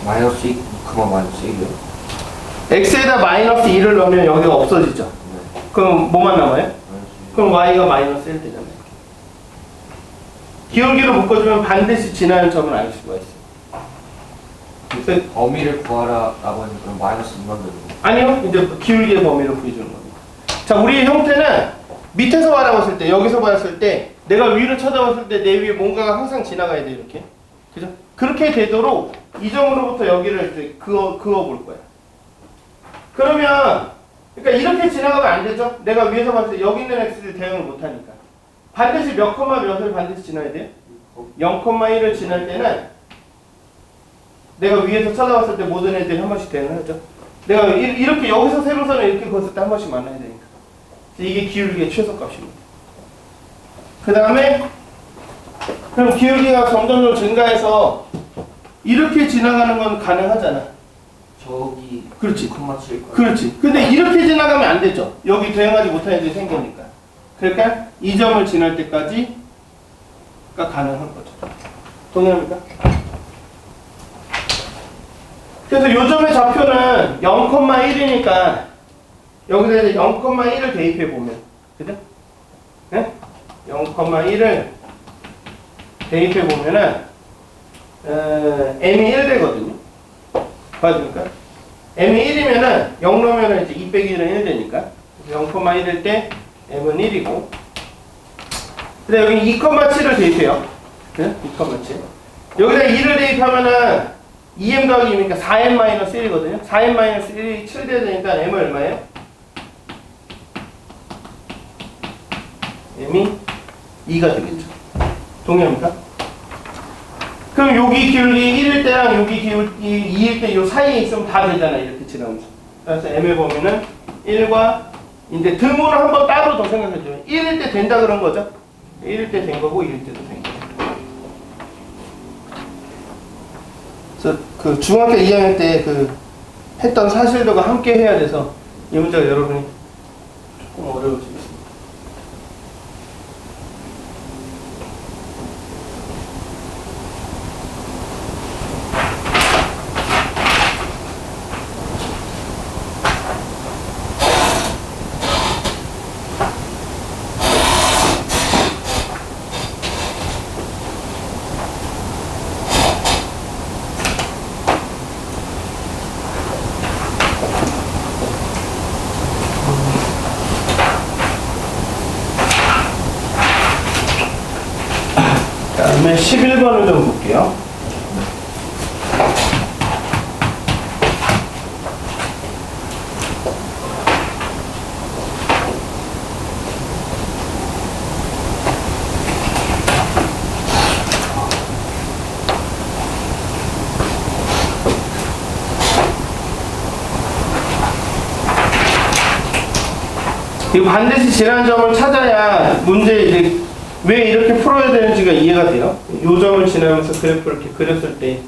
마이너스 2, 마이너스 1이요? x에다 마이너스 2를 넣으면 여기가 없어지죠? 네. 그럼 뭐만 남아요? 마이너스 2. 그럼 y가 마이너스 1 되잖아요. 기울기로 묶어주면 반드시 지나는 점을 알 수가 있어요. 그래서 범위를 구하라라고 했는데 그럼 마이너스 2만 되는 거. 아니요, 이제 기울기의 범위를 구해주는 겁니다. 자, 우리의 형태는 밑에서 바라봤을 때, 여기서 봤을 때, 내가 위로 쳐다봤을 때 내 위에 뭔가가 항상 지나가야 돼, 이렇게. 그죠? 그렇게 되도록 이 점으로부터 여기를 이제 그어볼 거야. 그러면, 그러니까 이렇게 지나가면 안 되죠? 내가 위에서 봤을 때 여기 있는 x를 대응을 못하니까. 반드시 몇 콤마 몇을 반드시 지나야 돼요? 0,1을 지날 때는 내가 위에서 쳐다봤을 때 모든 애들이 한 번씩 대응하죠. 내가 이렇게 여기서 세로선을 이렇게 그었을 때 한 번씩 만나야 되니까. 이게 기울기의 최소값입니다. 그 다음에 그럼 기울기가 점점 증가해서 이렇게 지나가는 건 가능하잖아. 저기 그렇지. 2,7. 그렇지. 근데 이렇게 지나가면 안 되죠. 여기 대응하지 못한 애들이 생기니까. 그러니까 이 점을 지날 때까지가 가능한 거죠. 동의합니까? 그래서 요점의 좌표는 0,1이니까 여기다 이제 0,1을 대입해 보면, 그죠? 네? 0,1을 대입해 보면은 m이 1 되거든요. 맞습니까? m이 1이면은 0 넣으면은 이제 2 빼기 1은 1 되니까 0,1일 때 m은 1이고, 근데 여기 2,7을 대입해요. 네? 2,7. 여기다 2를 대입하면은 2m 더하기 2니까 4m-1이거든요. 4m-1이 7돼야 되니까 m은 얼마예요? m이 2가 되겠죠. 동의합니까? 그럼 여기 기울기 1일 때랑 여기 기울기 2일 때 요 사이에 있으면 다 되잖아요. 이렇게 지나면서. 그래서 m의 범위는 1과 이제 등호를 한번 따로 더 생각해줘요. 1일 때 된다 그런 거죠. 1일 때 된 거고 2일 때도 된 거죠. 그래서 그 중학교 2학년 때 그 했던 사실들과 함께 해야 돼서 이 문제가 여러분이 조금 어려워지겠습니다. 다음에 11번을 좀 볼게요. 이 반드시 지난 점을 찾아야 문제 이제 왜 이렇게 풀어야 되는지가 이해가 돼요. 요 점을 지나면서 그래프를 이렇게 그렸을 때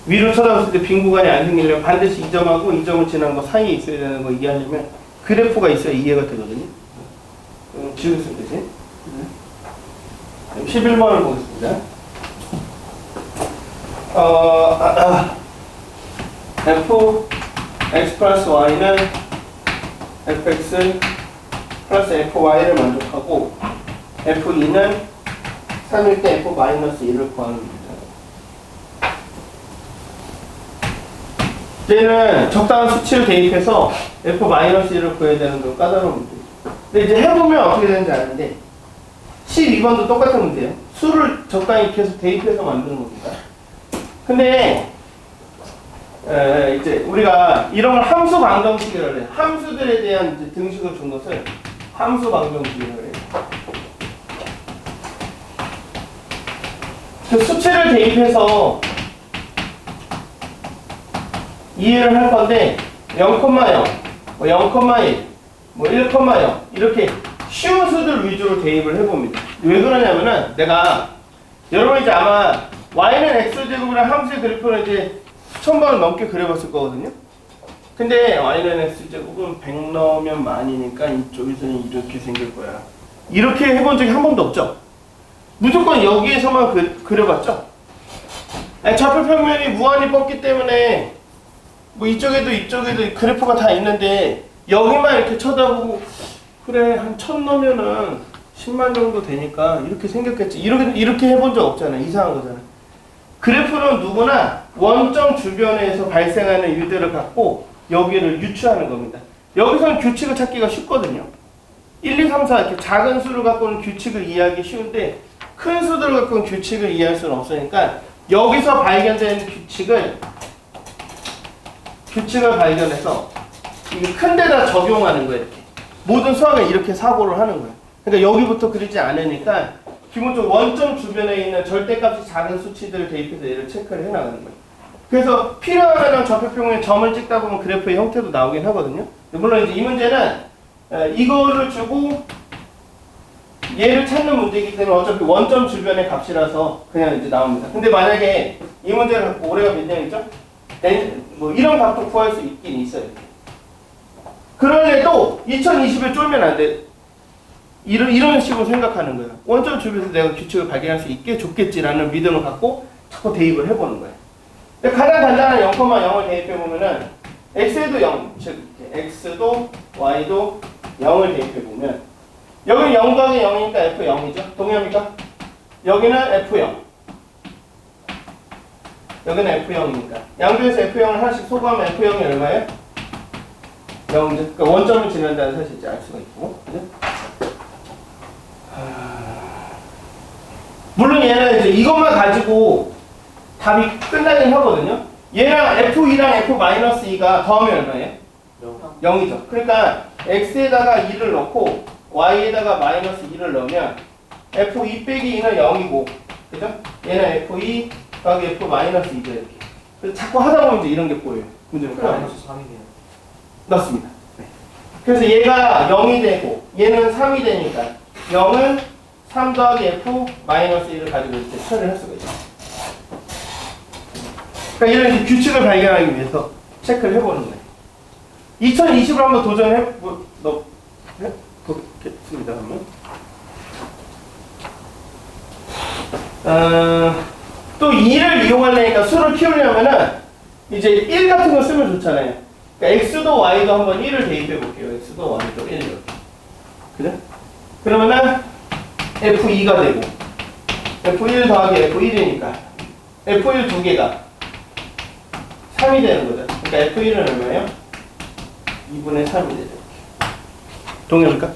위로 쳐다봤을 때 빈 구간이 안 생기려면 반드시 이 점하고 이 점을 지난 거 사이에 있어야 되는 거 이해하려면 그래프가 있어야 이해가 되거든요. 지우겠습니다. 이제 11번을 보겠습니다. f x 플러스 y는 fx 플러스 fy를 만족하고 f2는 3일 때 f-1을 구하는 겁니다. 얘는 적당한 수치를 대입해서 f-1을 구해야 되는 건 까다로운 문제예요. 근데 이제 해보면 어떻게 되는지 아는데 12번도 똑같은 문제예요. 수를 적당히 이렇게 해서 대입해서 만드는 겁니다. 근데 이제 우리가 이런 걸 함수 방정식이라고 해요. 함수들에 대한 이제 등식을 준 것을 함수 방정식이라고 해요. 그 수치를 대입해서 이해를 할 건데 0,0, 뭐 0,1, 뭐 1,0 이렇게 쉬운 수들 위주로 대입을 해봅니다. 왜 그러냐면은 내가 여러분 이제 아마 y는 x제곱이랑 함수의 그래프를 이제 수천 번은 넘게 그려봤을 거거든요. 근데 y는 x제곱은 100 넣으면 만이니까 이쪽에서는 이렇게 생길 거야. 이렇게 해본 적이 한 번도 없죠? 무조건 여기에서만 그려봤죠? 아니, 좌표 평면이 무한히 뻗기 때문에 뭐 이쪽에도 그래프가 다 있는데 여기만 이렇게 쳐다보고 그래 한 1000 넣으면은 10만 정도 되니까 이렇게 생겼겠지. 이렇게 해본 적 없잖아요. 이상한 거잖아. 그래프는 누구나 원점 주변에서 발생하는 일들을 갖고 여기를 유추하는 겁니다. 여기서는 규칙을 찾기가 쉽거든요. 1, 2, 3, 4 이렇게 작은 수를 갖고는 규칙을 이해하기 쉬운데 큰 수들을 갖고는 규칙을 이해할 수는 없으니까 여기서 발견되는 규칙을 발견해서 이 큰 데다 적용하는 거예요. 이렇게. 모든 수학은 이렇게 사고를 하는 거예요. 그러니까 여기부터 그리지 않으니까 기본적으로 원점 주변에 있는 절대값이 작은 수치들을 대입해서 얘를 체크를 해나가는 거예요. 그래서 필요하면 좌표평면에 점을 찍다 보면 그래프의 형태도 나오긴 하거든요. 물론 이제 이 문제는 이거를 주고 얘를 찾는 문제이기 때문에 어차피 원점 주변의 값이라서 그냥 이제 나옵니다. 근데 만약에 이 문제를 갖고 올해가 몇 년이죠? 뭐 이런 값도 구할 수 있긴 있어요. 그런데도 2020에 쫄면 안 돼. 이런 식으로 생각하는 거예요. 원점 주변에서 내가 규칙을 발견할 수 있게 좋겠지라는 믿음을 갖고 자꾸 대입을 해보는 거예요. 근데 가장 간단한 0,0을 대입해보면은 x에도 0, 즉 x도 y도 0을 대입해보면 여기는 0 더하기 0이니까 f0이죠. 동의합니까? 여기는 f0 여기는 f0이니까 양쪽에서 f0을 하나씩 소거하면 f0이 얼마예요? 0이죠. 그러니까 원점을 지난다는 사실 이제 알 수가 있고 그죠? 물론 얘는 이제 이것만 가지고 답이 끝나긴 하거든요. 얘랑 F2랑 F-2가 더하면 얼마예요? 0이죠. 그러니까 x에다가 2를 넣고 y에다가 마이너스 2를 넣으면 f2 빼기 2는 0이고, 그죠? 얘는 f2 더하기 f 마이너스 2죠, 이렇게. 그래서 자꾸 하다 보면 이제 이런 게 보여요. 문제는 마이너스 3이네요. 넣습니다. 네. 그래서 얘가 0이 되고 얘는 3이 되니까 0은 3 더하기 f 마이너스 1을 가지고 이렇게 처리를 할 수가 있죠. 그러니까 이런 이제 규칙을 발견하기 위해서 체크를 해보는 거예요. 2020을 한번 도전해 보겠습니다. 한번. 또 2를 이용하려니까 수를 키우려면은 이제 1 같은 거 쓰면 좋잖아요. 그러니까 x도 y도 한번 1을 대입해 볼게요. x도 y도 1 이렇게. 그죠? 그러면은 f2가 되고 f1 더하기 f1이니까 f1 두 개가 3이 되는 거죠. 그러니까 f1은 얼마예요? 2분의 3이 되죠. 동의합니까?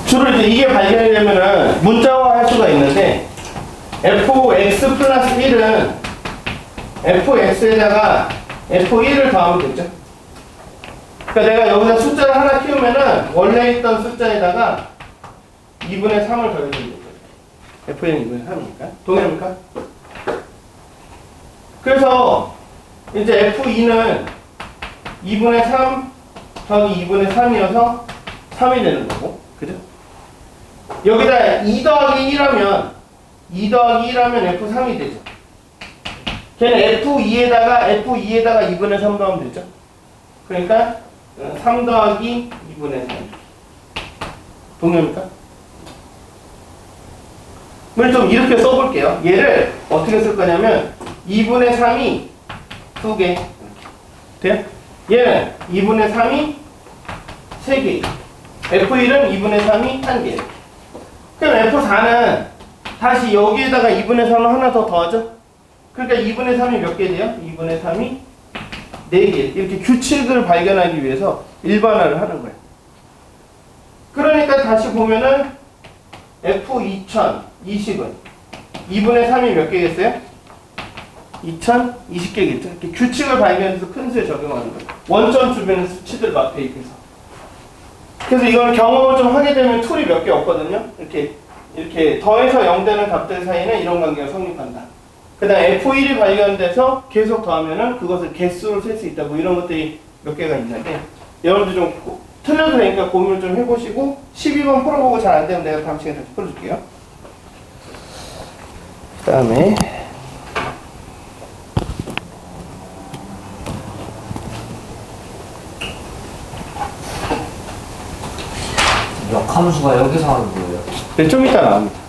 주로 이제 이게 발견이 되면은 문자화 할 수가 있는데 fx 플러스 1은 fx에다가 f1을 더하면 되죠. 그러니까 내가 여기다 숫자를 하나 키우면은 원래 있던 숫자에다가 2분의 3을 더해주면 되죠. f는 2분의 3이니까. 동의합니까? 그래서 이제 f2는 2분의 3 더하기 2분의 3이어서 3이 되는 거고. 그죠? 여기다 2 더하기 1하면 2 더하기 1하면 f3이 되죠. 걔는 f2에다가 2분의 3 더하면 되죠. 그러니까 3 더하기 2분의 3. 동의합니까? 그럼 좀 이렇게 써볼게요. 얘를 어떻게 쓸 거냐면 2분의 3이 2개. 돼요? 얘는 2분의 3이 3개. F1은 2분의 3이 1개. 그럼 F4는 다시 여기에다가 2분의 3을 하나 더 더하죠? 그러니까 2분의 3이 몇 개 돼요? 2분의 3이 4개. 이렇게 규칙을 발견하기 위해서 일반화를 하는 거예요. 그러니까 다시 보면은 F2020은 2분의 3이 몇 개겠어요? 2020개겠죠? 이렇게 규칙을 발견해서 큰 수에 적용하는 거예요. 원점 주변의 수치들 막 대입해서. 그래서 이걸 경험을 좀 하게 되면 툴이 몇 개 없거든요. 이렇게 더해서 0 되는 값들 사이는 이런 관계가 성립한다. 그 다음 F1이 발견돼서 계속 더하면은 그것을 개수로 셀 수 있다. 뭐 이런 것들이 몇 개가 있는데 여러분들 좀 틀려도 되니까 고민을 좀 해보시고 12번 풀어보고 잘 안 되면 내가 다음 시간에 다시 풀어줄게요. 그 다음에 역함수가 여기서 하는 거예요. 네, 좀 이따 나옵니다.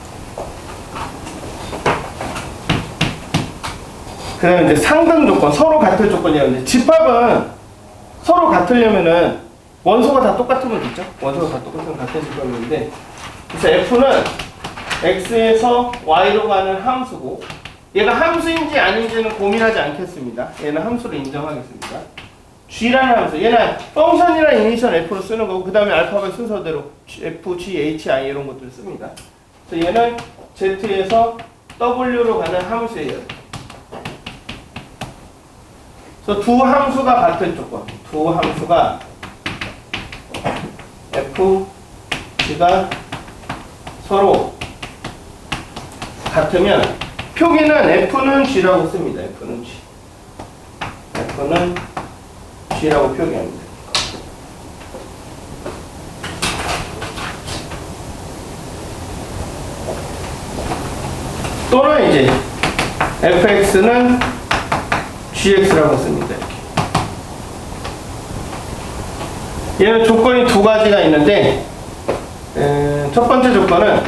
그 다음에 이제 상등 조건, 서로 같을 조건이라는데 집합은 서로 같으려면은 원소가 다 똑같으면 됐죠? 원소가 다 똑같으면 같은 조건인데 그래서 F는 X에서 Y로 가는 함수고 얘가 함수인지 아닌지는 고민하지 않겠습니다. 얘는 함수를 인정하겠습니다. G라는 함수, 얘는 펑션이랑 이니셜 F로 쓰는 거고 그 다음에 알파벳 순서대로 F, G, H, I 이런 것들을 씁니다. 그래서 얘는 Z에서 W로 가는 함수예요. 그래서 두 함수가 같은 조건, 두 함수가 F, G가 서로 같으면 표기는 F는 G라고 씁니다. F는 G. F는 G라고 표기합니다. 또는 이제 fx는 gx라고 씁니다. 이렇게. 얘는 조건이 두 가지가 있는데 첫 번째 조건은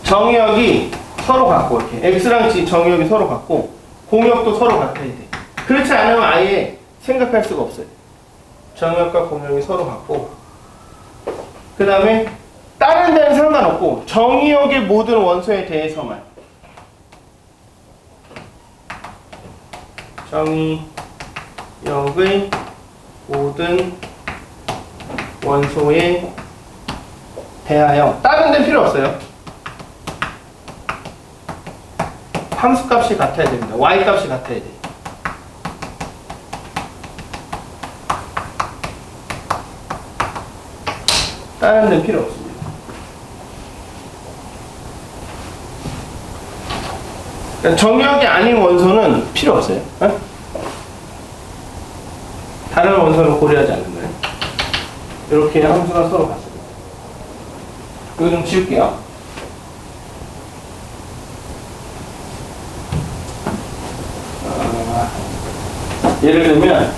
정의역이 서로 같고 이렇게 x랑 g 정의역이 서로 같고 공역도 서로 같아야 돼. 그렇지 않으면 아예 생각할 수가 없어요. 정역과 공역이 서로 같고 그 다음에 다른 데는 상관없고 정의역의 모든 원소에 대해서만 정의역의 모든 원소에 대하여 다른 데는 필요 없어요. 함수값이 같아야 됩니다. y값이 같아야 돼. 다른 데는 필요 없습니다. 그러니까 정역이 아닌 원소는 필요 없어요. 어? 다른 원소는 고려하지 않는 거예요. 이렇게 함수가 서로 같습니다. 이거 좀 지울게요. 예를 들면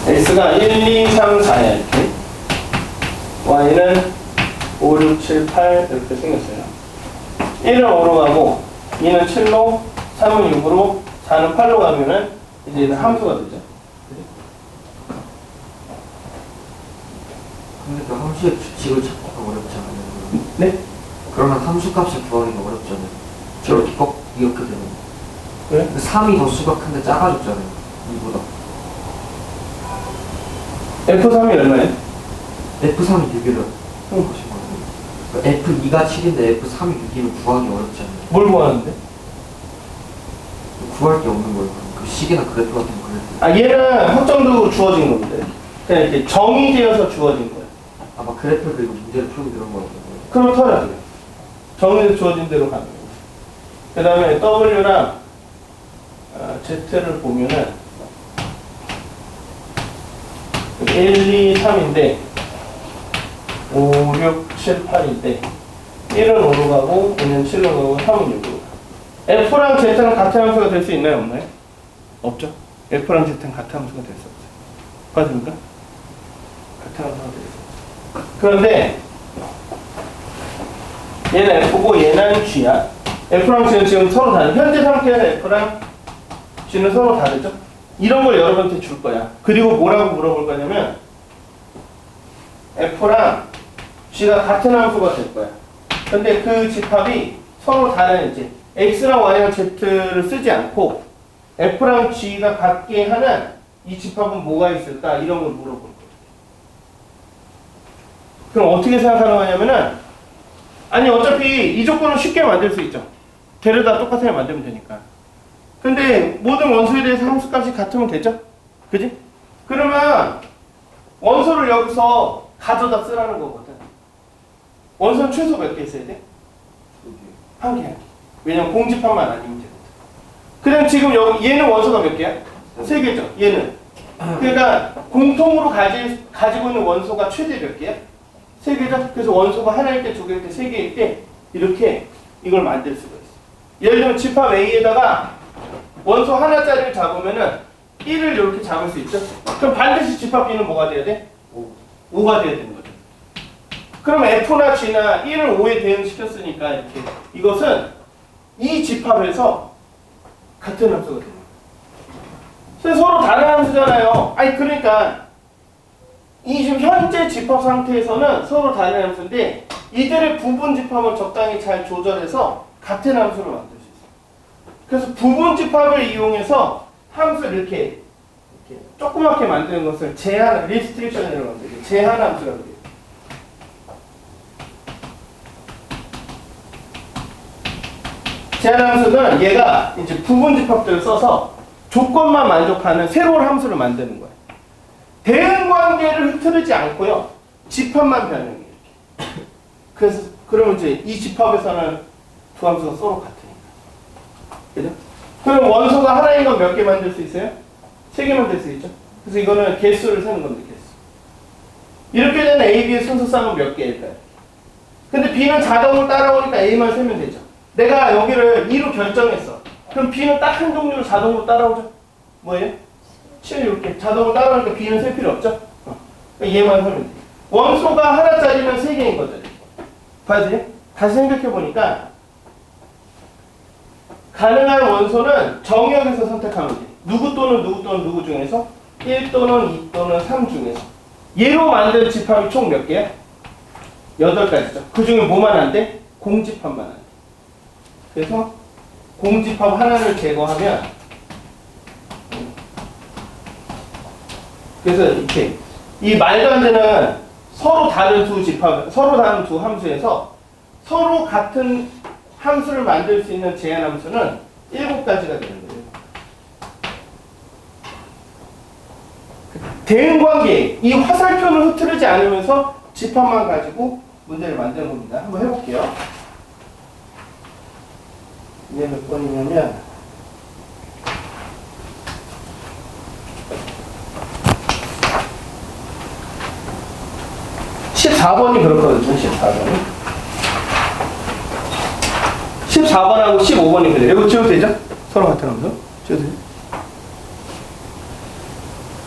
x가 1, 2, 3, 4야 이렇게 y는 5, 6, 7, 8 이렇게 생겼어요. 1은 5로 가고 2는 7로 3은 6으로 4는 8로 가면은 이제 얘는 함수가 되죠. 근데 그 함수의 규칙을 찾기가 어렵지 않아요? 네? 그러면 함수값을 구하기가 어렵잖아요. 저렇게 꼭 이렇게 되면. 왜? 3이 더 수가 큰데 작아졌잖아요. 이보다. F3이 얼마예요? F3이 6이라 보신 거예요. F2가 7인데 F3이 6이면 구하기 어렵지 않아요? 뭘 구하는데? 구할 게 없는 거예요. 그 시계나 그래프 같은 그래프. 아 얘는 확정적으로 주어진 건데 그냥 이렇게 정의되어서 주어진 거예요. 아마 그래프를 그리고 문제를 풀고 그런 거였던 거예요. 그럼 털어야 돼요. 정의돼서 주어진 대로 가는 거예요. 그 다음에 W랑 Z를 보면은 1, 2, 3인데 5, 6, 7, 8인데 1은 5로 가고 2는 7로 가고 3은 6으로 가고 F랑 Z는 같은 함수가 될 수 있나요? 없나요? 없죠. F랑 Z는 같은 함수가 될 수 없어요. 맞습니까? 같은 함수가 될 수 없어요. 그런데 얘는 F고 얘는 G야. F랑 G는 지금 서로 다른 현재 상태에서 F랑 G는 서로 다르죠? 이런 걸 여러분한테 줄 거야. 그리고 뭐라고 물어볼 거냐면 F랑 G가 같은 함수가 될 거야. 근데 그 집합이 서로 다른 이제 X랑 Y랑 Z를 쓰지 않고 F랑 G가 같게 하는 이 집합은 뭐가 있을까? 이런 걸 물어볼 거야. 그럼 어떻게 생각하는 거냐면은 아니 어차피 이 조건은 쉽게 만들 수 있죠. 데려다 똑같이 만들면 되니까. 근데 모든 원소에 대해서 함수값이 같으면 되죠? 그지? 그러면 원소를 여기서 가져다 쓰라는 거거든. 원소는 최소 몇 개 있어야 돼? 한 개. 왜냐면 공집합만 아니면 되거든. 그럼 지금 여기 얘는 원소가 몇 개야? 세 개죠. 얘는. 그러니까 공통으로 가지고 있는 원소가 최대 몇 개야? 세 개죠. 그래서 원소가 하나일 때, 두 개일 때, 세 개일 때 이렇게 이걸 만들 수가 있어. 예를 들면 집합 A에다가 원소 하나짜리를 잡으면은 1을 이렇게 잡을 수 있죠? 그럼 반드시 집합 B는 뭐가 돼야 돼? 5가 돼야 되는 거죠. 그럼 F나 G나 1을 5에 대응시켰으니까 이렇게 이것은 이 집합에서 같은 함수가 됩니다. 그래서 서로 다른 함수잖아요. 아니 그러니까 이 지금 현재 집합 상태에서는 서로 다른 함수인데 이들의 부분 집합을 적당히 잘 조절해서 같은 함수를 만들 수 있어요. 그래서 부분 집합을 이용해서 함수를 이렇게 조그맣게 만드는 것을 제한, 리스트릭션이라고 합니다. 제한 함수라고 해요. 제한 함수는 얘가 이제 부분 집합들을 써서 조건만 만족하는 새로운 함수를 만드는 거예요. 대응 관계를 흐트르지 않고요. 집합만 변형해요. 그래서 그러면 이제 이 집합에서는 두 함수가 서로 같으니까. 그죠? 그럼 원소가 하나인 건 몇 개 만들 수 있어요? 세 개 만들 수 있죠. 그래서 이거는 개수를 세는 건데 개수. 이렇게 되는 A, B의 순서쌍은 몇 개일까요? 근데 B는 자동으로 따라오니까 A만 세면 되죠. 내가 여기를 2로 결정했어. 그럼 B는 딱 한 종류로 자동으로 따라오죠. 뭐예요? 7 이렇게 자동으로 따라오니까 B는 셀 필요 없죠. 그러니까 얘만 세면 돼. 원소가 하나짜리는 3개인 거죠. 봐야지. 다시 생각해보니까 가능한 원소는 정역에서 선택하면 돼. 누구 또는 누구 또는 누구 중에서 1 또는 2 또는 3 중에서 얘로 만든 집합이 총 몇 개야? 8가지죠. 그 중에 뭐만 안 돼? 공집합만 안 돼. 그래서 공집합 하나를 제거하면 그래서 이렇게 이 말도 안 되는 서로 다른 두 집합, 서로 다른 두 함수에서 서로 같은 함수를 만들 수 있는 제한 함수는 7가지가 되는 거예요. 대응관계, 이 화살표를 흐트르지 않으면서 집합만 가지고 문제를 만드는 겁니다. 한번 해볼게요. 이게 몇 번이냐면 14번이 그렇거든요. 14번하고 15번이 그래요. 이거 지워도 되죠? 서로 같은 함수? 지워도 되죠?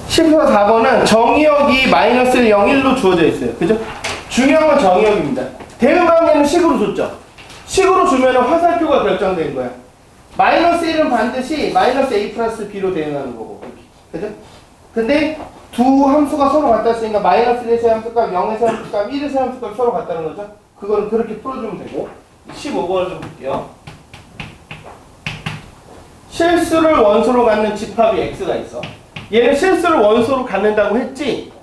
14번은 정의역이 마이너스 0, 1로 주어져 있어요. 그죠? 중요한 건 정의역입니다. 대응관계는 식으로 줬죠? 식으로 주면 화살표가 결정된 거야. 마이너스 1은 반드시 마이너스 a 플러스 b로 대응하는 거고. 그죠? 근데 두 함수가 서로 같다 했으니까 마이너스 1에서의 함수값, 0에서의 함수값, 1에서의 함수값 서로 같다는 거죠? 그거는 그렇게 풀어주면 되고. 15번을 좀 볼게요. 실수를 원소로 갖는 집합이 x가 있어. 얘는 실수를 원소로 갖는다고 했지,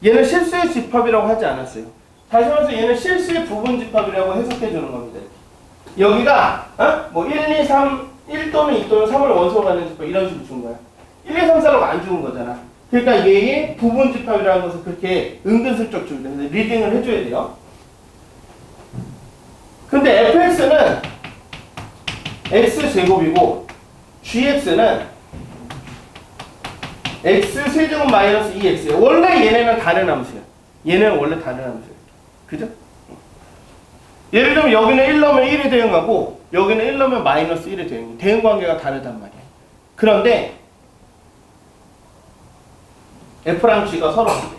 얘는 실수의 집합이라고 하지 않았어요. 다시 말해서 얘는 실수의 부분 집합이라고 해석해 주는 겁니다. 여기가 뭐 1, 2, 3, 1 또는 2 또는 3을 원소로 갖는 집합 이런 식으로 준 거야. 1, 2, 3, 4로 안 주는 거잖아. 그러니까 얘의 부분 집합이라는 것을 그렇게 은근슬쩍 줍니다. 근데 리딩을 해줘야 돼요. 근데 fx는 x제곱이고 gx는 x 세제곱 마이너스 2x예요. 원래 얘네는 다른 함수야. 얘는 원래 다른 함수야. 그죠? 예를 들면 여기는 1 넣으면 1이 대응하고 여기는 1 넣으면 마이너스 1이 대응해. 대응 관계가 다르단 말이야. 그런데 f랑 g가 서로 같대.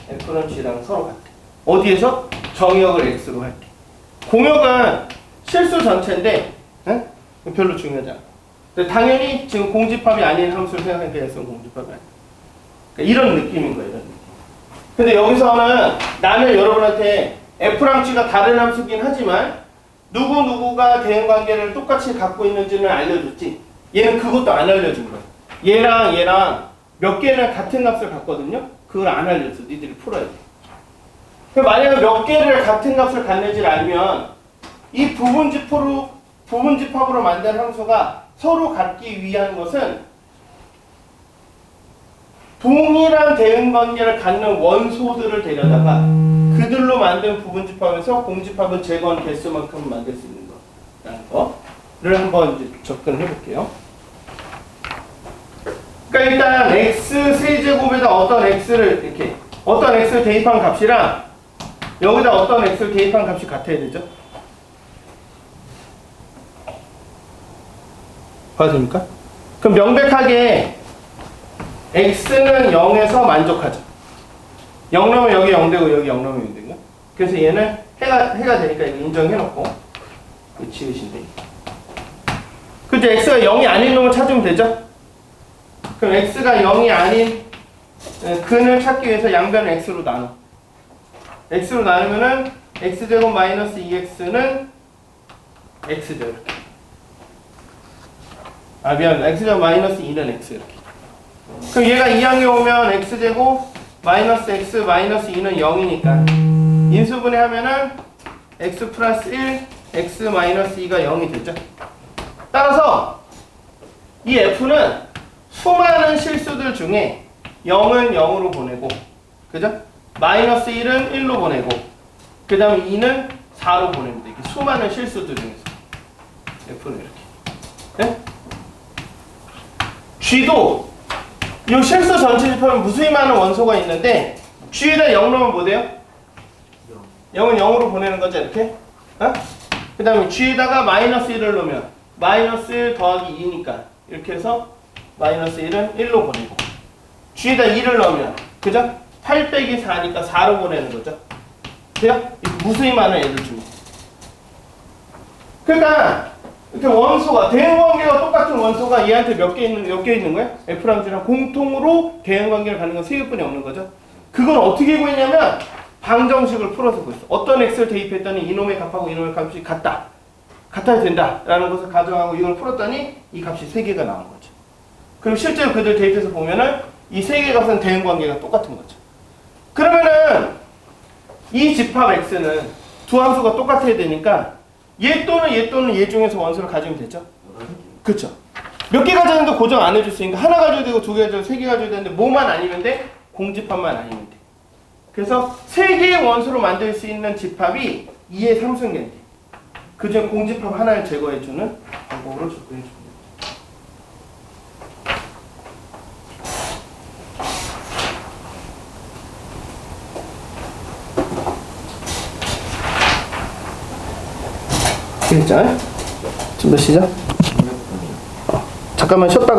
f랑 g랑 서로 같대. 어디에서? 정의역을 x로 할 때. 공역은 실수 전체인데 별로 중요하지 않아. 당연히 지금 공집합이 아닌 함수를 생각하니까 x는 공집합이 아니야. 그러니까 이런 느낌인 거예요. 이런 느낌. 근데 여기서는 나는 여러분한테 f랑 g가 다른 함수긴 하지만 누구누구가 대응관계를 똑같이 갖고 있는지는 알려줬지, 얘는 그것도 안 알려준 거야. 얘랑 몇 개는 같은 값을 갖거든요. 그걸 안 알려줘. 니들이 풀어야 돼. 만약에 몇 개를 같은 값을 갖는지를 알면 이 부분집합으로 만든 함수가 서로 갖기 위한 것은 동일한 대응관계를 갖는 원소들을 데려다가 그들로 만든 부분집합에서 공집합은 제거한 개수만큼 만들 수 있는 거라는 거를 한번 이제 접근을 해볼게요. 그러니까 일단 x 세제곱에다 어떤 x를 이렇게 어떤 x를 대입한 값이랑 여기다 어떤 x를 대입한 값이 같아야 되죠? 봐도 됩니까? 그럼 명백하게 x는 0에서 만족하죠. 0 넣으면 여기 0 되고 여기 0 넣으면 0 되고요. 그래서 얘는 해가 되니까 이거 인정해놓고 지우신데. 그죠? x가 0이 아닌 놈을 찾으면 되죠? 그럼 x가 0이 아닌 근을 찾기 위해서 양변을 x로 나눠. x로 나누면은 x제곱 마이너스 2x는 x죠. 이렇게. 미안. x제곱 마이너스 2는 x 이렇게. 그럼 얘가 2항에 오면 x제곱 마이너스 x 마이너스 2는 0이니까 인수분해 하면은 x 플러스 1 x 마이너스 2가 0이 되죠. 따라서 이 f는 수많은 실수들 중에 0은 0으로 보내고, 그죠? 마이너스 1은 1로 보내고, 그 다음에 2는 4로 보냅니다. 이렇게 수많은 실수들 중에서 f는 이렇게. 네? g도 이 실수 전체 집합은 무수히 많은 원소가 있는데 g에다 0 넣으면 뭐 돼요? 0은 0으로 보내는 거죠. 이렇게. 그 다음에 g에다가 마이너스 1을 넣으면 마이너스 1 더하기 2니까 이렇게 해서 마이너스 1은 1로 보내고, g에다 2를 넣으면 그죠? 8 빼기 4니까 4로 보내는 거죠. 돼요? 무수히 많은 애들 중에. 그러니까 이렇게 원소가, 대응관계가 똑같은 원소가 얘한테 몇 개 있는 거야? f랑 g랑 공통으로 대응관계를 갖는 건 3개뿐이 없는 거죠. 그건 어떻게 구했냐면 방정식을 풀어서 구했어. 어떤 x를 대입했더니 이놈의 값하고 이놈의 값이 같다. 같아야 된다라는 것을 가정하고 이걸 풀었더니 이 값이 3개가 나온 거죠. 그리고 실제로 그들 데이터에서 보면은 이 3개 값은 대응 관계가 똑같은 거죠. 그러면은 이 집합 x는 두 함수가 똑같아야 되니까 얘 또는 얘 또는 얘 중에서 원소를 가지면 되죠. 그렇죠. 몇 개 가졌는데 고정 안 해줬으니까 하나 가져야 되고 2개 가져야 되고 3개 가져야 되는데 뭐만 아니면 돼? 공집합만 아니면 돼. 그래서 3개의 원소로 만들 수 있는 집합이 2의 3승계인데 그중 공집합 하나를 제거해주는 방법으로 접근해줍니다. 됐죠? 지금 몇 시죠? 잠깐만 쉬었다가